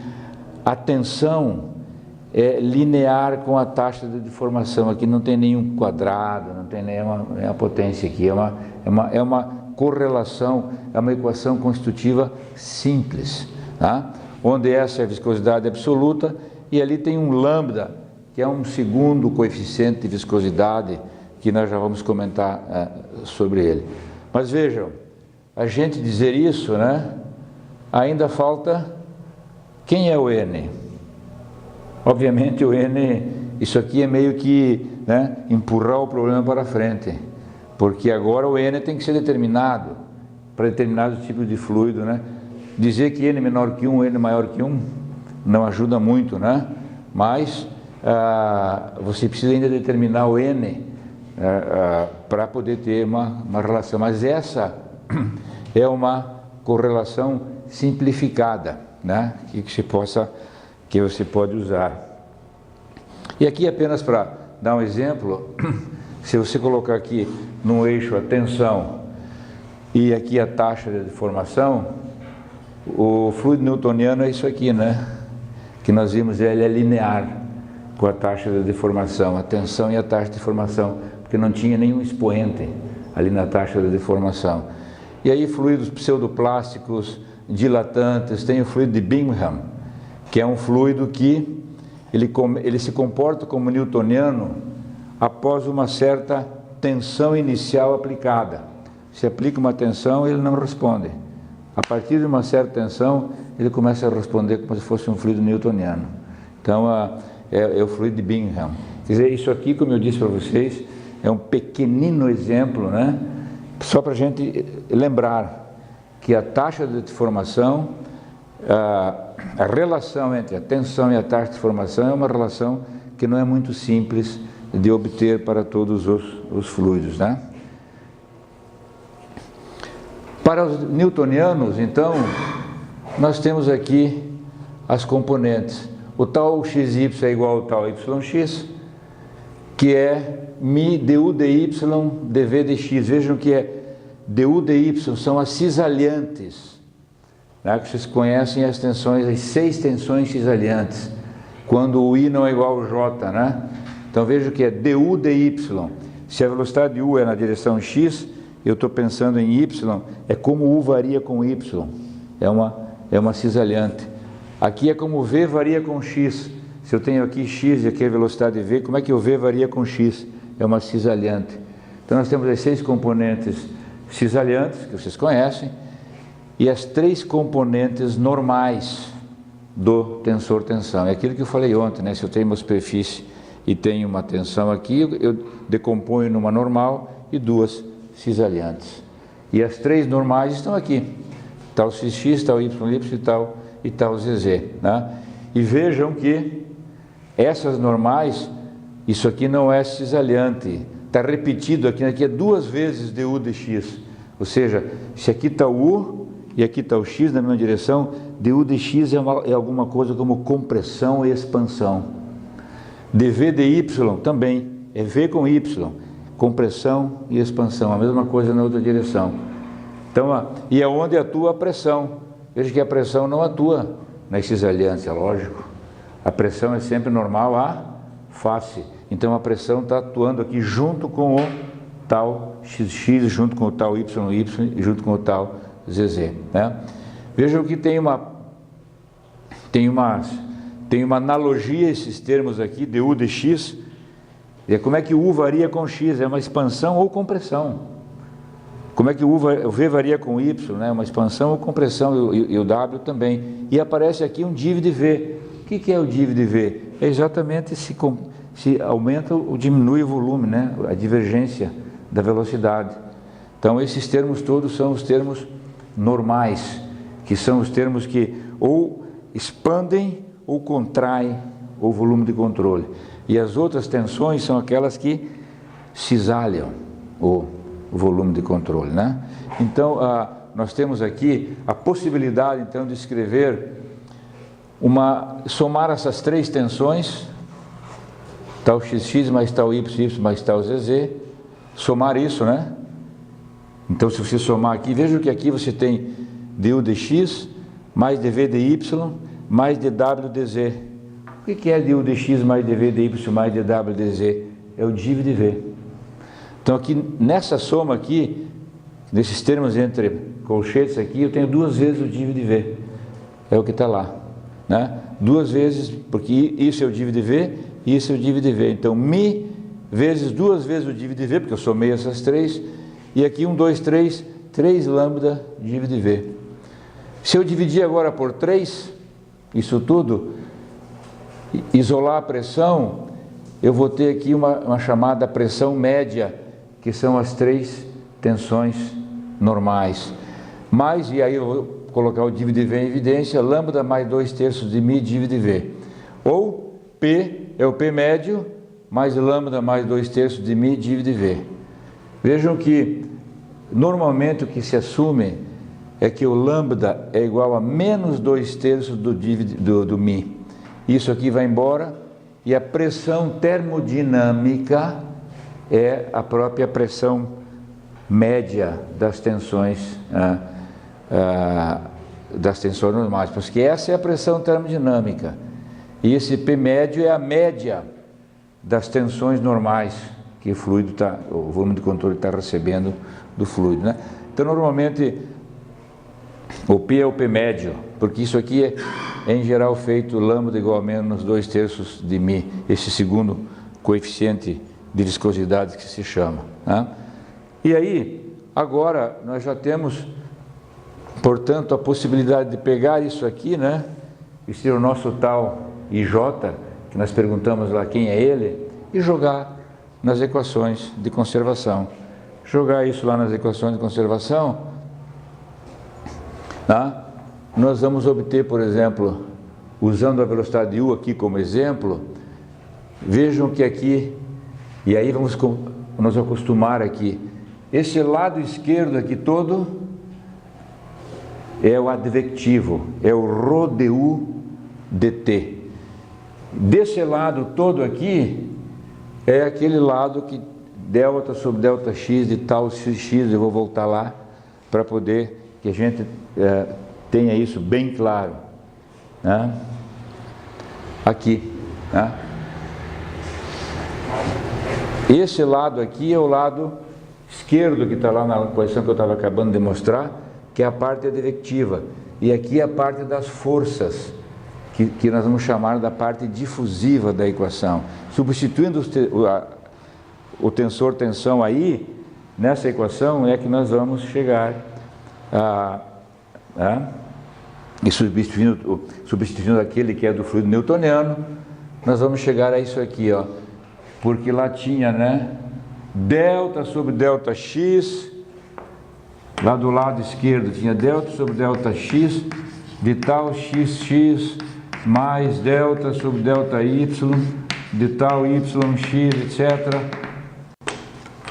A: a tensão é linear com a taxa de deformação. Aqui não tem nenhum quadrado, não tem nenhuma potência aqui. É uma correlação, é uma equação constitutiva simples, tá? Onde essa é a viscosidade absoluta e ali tem um lambda, que é um segundo coeficiente de viscosidade, que nós já vamos comentar sobre ele. Mas vejam, a gente dizer isso, né, ainda falta quem é o N. Obviamente o N, isso aqui é meio que, né, empurrar o problema para frente, porque agora o N tem que ser determinado para determinados tipos de fluido, né? Dizer que N é menor que 1, N maior que 1, não ajuda muito, né? Mas você precisa ainda determinar o N para poder ter uma relação. Mas essa é uma correlação simplificada, né? Que você pode usar. E aqui apenas para dar um exemplo, se você colocar aqui no eixo a tensão e aqui a taxa de deformação, o fluido newtoniano é isso aqui, né? Que nós vimos, ele é linear com a taxa de deformação, a tensão e a taxa de deformação, porque não tinha nenhum expoente ali na taxa de deformação. E aí fluidos pseudoplásticos, dilatantes, tem o fluido de Bingham, que é um fluido que ele se comporta como newtoniano após uma certa tensão inicial aplicada. Se aplica uma tensão, ele não responde. A partir de uma certa tensão, ele começa a responder como se fosse um fluido newtoniano. Então, é o fluido de Bingham. Quer dizer, isso aqui, como eu disse para vocês, é um pequenino exemplo, né? Só para a gente lembrar que a taxa de deformação, a relação entre a tensão e a taxa de deformação é uma relação que não é muito simples de obter para todos os fluidos, né? Para os newtonianos, então, nós temos aqui as componentes. O tal XY é igual ao tal YX, que é mi du dy dv dx. Vejam que du dy são as cisalhantes, né, que vocês conhecem as tensões, as 6 tensões cisalhantes, quando o I não é igual ao J, né? Então vejam que é du dy. Se a velocidade U é na direção X, eu estou pensando em Y, é como U varia com Y, é uma cisalhante. Aqui é como V varia com X. Se eu tenho aqui X e aqui a velocidade V, como é que o V varia com X? É uma cisalhante. Então nós temos as 6 componentes cisalhantes, que vocês conhecem, e as 3 componentes normais do tensor-tensão. É aquilo que eu falei ontem, né? Se eu tenho uma superfície e tenho uma tensão aqui, eu decomponho numa normal e 2 cisalhantes. E as 3 normais estão aqui, tal XX, tal YY e tal ZZ, né? E vejam que essas normais, isso aqui não é cisalhante, está repetido aqui é 2 vezes du dx, ou seja, se aqui está o U e aqui está o X na mesma direção, du dx é alguma coisa como compressão e expansão. dv dy também, é V com Y, compressão e expansão, a mesma coisa na outra direção. Então, e é onde atua a pressão. Veja que a pressão não atua nas cisalhantes, é lógico. A pressão é sempre normal à face. Então a pressão está atuando aqui junto com o tal XX, junto com o tal YY e junto com o tal ZZ, né? Vejam que tem uma analogia esses termos aqui, du dx. E como é que o U varia com X? É uma expansão ou compressão. Como é que o V varia com Y? Né? Uma expansão ou compressão, e o W também. E aparece aqui um div de V. O que é o div de V? É exatamente se aumenta ou diminui o volume, né? A divergência da velocidade. Então esses termos todos são os termos normais, que são os termos que ou expandem ou contraem o volume de controle. E as outras tensões são aquelas que cisalham o volume de controle, né? Então, nós temos aqui a possibilidade, então, de escrever somar essas três tensões, tal xx mais tal y mais tal zz, somar isso, né? Então, se você somar aqui, veja que aqui você tem du dx mais dv dy mais dw dz. O que é du dx mais dv dy mais dw dz? É o div dv. Então, aqui nessa soma aqui, nesses termos entre colchetes aqui, eu tenho duas vezes o div dv. É o que está lá, né? Duas vezes, porque isso é o div dv e isso é o div dv. Então, mi vezes duas vezes o div dv, porque eu somei essas três, e aqui 1, 2, 3, 3 lambda div dv. Se eu dividir agora por 3, isso tudo, isolar a pressão, eu vou ter aqui uma chamada pressão média, que são as três tensões normais. Mais, e aí eu vou colocar o div dv em evidência, lambda mais 2/3 de mi div dv. Ou P é o P médio, mais lambda mais 2/3 de mi div dv. Vejam que normalmente o que se assume é que o lambda é igual a menos 2/3 do mi. Isso aqui vai embora e a pressão termodinâmica é a própria pressão média das tensões normais, porque essa é a pressão termodinâmica e esse P médio é a média das tensões normais que o volume de controle está recebendo do fluido, né? Então normalmente o P é o P médio, porque isso aqui é em geral feito lambda igual a menos 2/3 de mi, esse segundo coeficiente de viscosidade que se chama, né? E aí, agora nós já temos, portanto, a possibilidade de pegar isso aqui, né? Esse é o nosso tal IJ, que nós perguntamos lá quem é ele, e jogar nas equações de conservação. Jogar isso lá nas equações de conservação, tá? Nós vamos obter, por exemplo, usando a velocidade u aqui como exemplo, vejam que aqui, e aí vamos nos acostumar aqui, esse lado esquerdo aqui todo é o advectivo, é o ρ du dt. Desse lado todo aqui é aquele lado que delta sobre delta x de tal x, eu vou voltar lá para poder que a gente tenha isso bem claro, né? Aqui, né? Esse lado aqui é o lado esquerdo que está lá na equação que eu estava acabando de mostrar, que é a parte advectiva, e aqui é a parte das forças, que nós vamos chamar da parte difusiva da equação. Substituindo o tensor tensão aí, nessa equação é que nós vamos chegar e substituindo aquele que é do fluido newtoniano, nós vamos chegar a isso aqui, ó, porque lá tinha, né, delta sobre delta x, lá do lado esquerdo tinha delta sobre delta x de tal xx mais delta sobre delta y de tal yx, etc.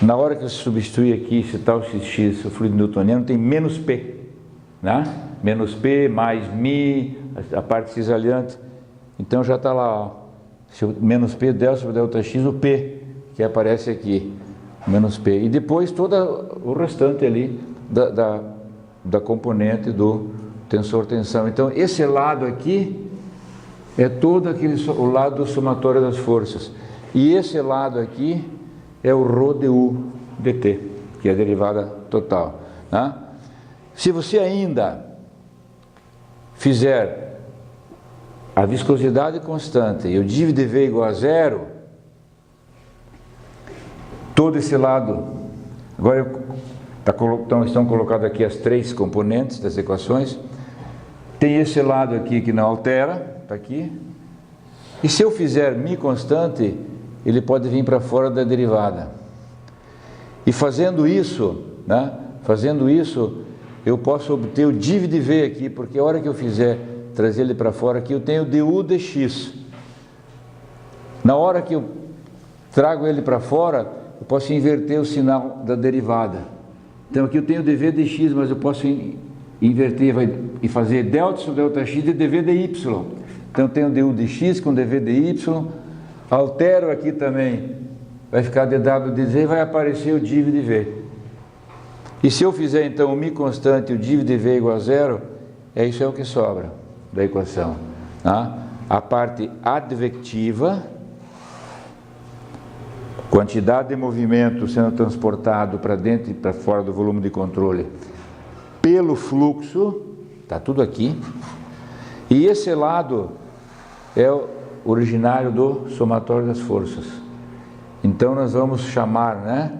A: Na hora que você substitui aqui esse tal xx, o fluido newtoniano tem menos P, né? Menos P mais mi, a parte cisalhante. Então já está lá, ó, menos P, delta sobre delta x, o P, que aparece aqui, menos P. E depois todo o restante ali da componente do tensor tensão. Então esse lado aqui é todo o lado do somatório das forças. E esse lado aqui é o ρ du dt, que é a derivada total, né? Se você ainda fizer a viscosidade constante e o div dv igual a zero, todo esse lado, agora estão colocadas aqui as três componentes das equações, tem esse lado aqui que não altera, está aqui, e se eu fizer mi constante, ele pode vir para fora da derivada. E fazendo isso, né? Fazendo isso, eu posso obter o div de v aqui, porque a hora que eu fizer trazer ele para fora aqui, eu tenho o du dx. Na hora que eu trago ele para fora, eu posso inverter o sinal da derivada. Então aqui eu tenho dv dx, mas eu posso inverter e fazer delta sobre delta x de dv dy. Então eu tenho du dx com dv dy, altero aqui também, vai ficar dw dz e vai aparecer o div de v. E se eu fizer então o mi constante e o div de v igual a zero, isso é o que sobra da equação. Tá? A parte advectiva, quantidade de movimento sendo transportado para dentro e para fora do volume de controle pelo fluxo, está tudo aqui. E esse lado é o originário do somatório das forças. Então nós vamos chamar, né?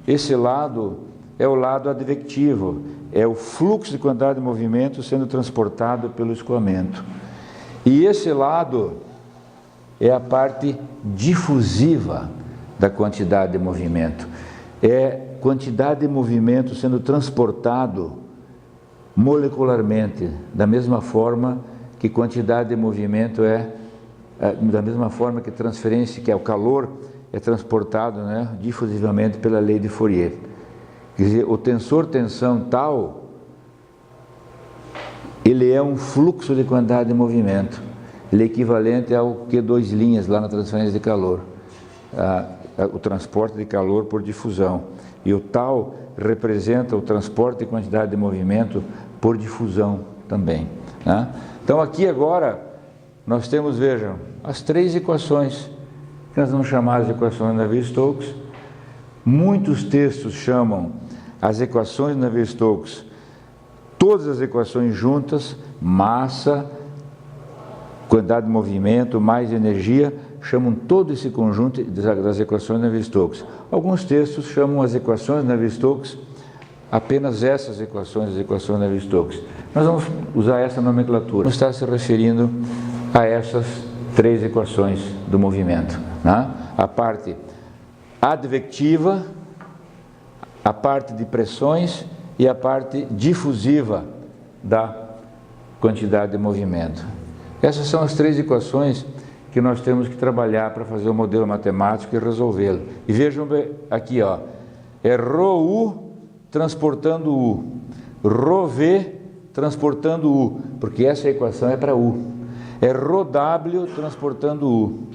A: Esse lado é o lado advectivo, é o fluxo de quantidade de movimento sendo transportado pelo escoamento. E esse lado é a parte difusiva da quantidade de movimento. É quantidade de movimento sendo transportado molecularmente, da mesma forma que quantidade de movimento da mesma forma que transferência, que é o calor, é transportado, né, difusivamente pela lei de Fourier. Quer dizer, o tensor tensão tal, ele é um fluxo de quantidade de movimento. Ele é equivalente ao Q2 linhas lá na transferência de calor, o transporte de calor por difusão. E o tal representa o transporte de quantidade de movimento por difusão também. Né? Então aqui agora nós temos, vejam, as três equações que nós vamos chamar de equações de Navier-Stokes. Muitos textos chamam as equações de Navier-Stokes, todas as equações juntas, massa, quantidade de movimento, mais energia, chamam todo esse conjunto das equações de Navier-Stokes. Alguns textos chamam as equações de Navier-Stokes apenas essas equações, as equações de Navier-Stokes. Nós vamos usar essa nomenclatura. Não está se referindo a essas três equações do movimento, né? A parte advectiva, a parte de pressões e a parte difusiva da quantidade de movimento. Essas são as três equações que nós temos que trabalhar para fazer o modelo matemático e resolvê-lo. E vejam aqui, ó, é ρu transportando U, ρv transportando U, porque essa equação é para U. É ρw transportando U.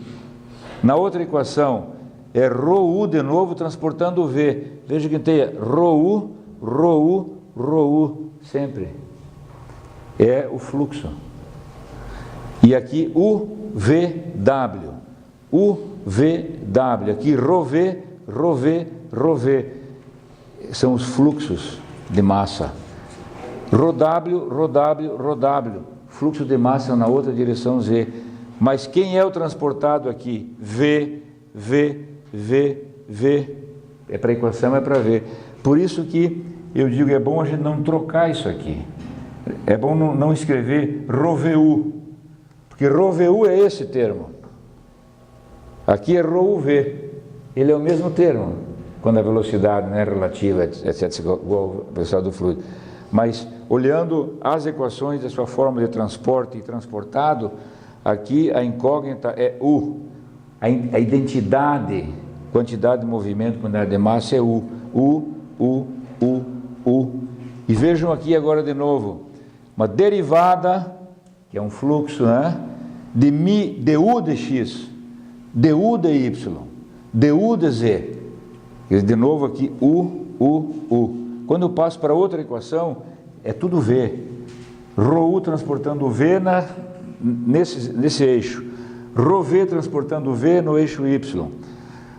A: Na outra equação, é ρu de novo transportando V. Veja que tem ρu, ρu, ρu, sempre. É o fluxo. E aqui UVW. UVW. Aqui ρv, ρv, ρv. São os fluxos de massa. ρw, ρw, ρw. Fluxo de massa na outra direção Z. Mas quem é o transportado aqui? V, V, V, V. É para a equação, é para V. Por isso que eu digo, é bom a gente não trocar isso aqui. É bom não escrever ρvu, porque ρvu é esse termo. Aqui é ρuv. Ele é o mesmo termo, quando a velocidade não é relativa, etc., igual a velocidade do fluido. Mas, olhando as equações da sua forma de transporte e transportado, aqui a incógnita é U. A identidade, quantidade de movimento, quantidade de massa é U. U. E vejam aqui agora de novo, uma derivada, que é um fluxo, né? De du de x, du de y, du de z. De novo aqui, U. Quando eu passo para outra equação, é tudo V. ρu transportando V nesse eixo. ρv transportando V no eixo Y.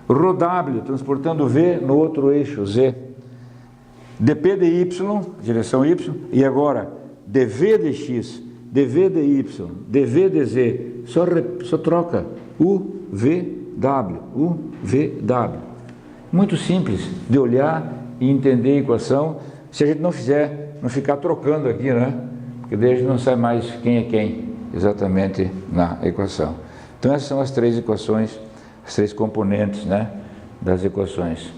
A: ρw transportando V no outro eixo, Z. dp de Y, direção Y, e agora dv de x, dv de Y, dv de Z. Só troca UVW. Muito simples de olhar e entender a equação, se a gente não ficar trocando aqui, né? Porque daí a gente não sabe mais quem é quem exatamente na equação. Então essas são as três equações, as três componentes, né, das equações.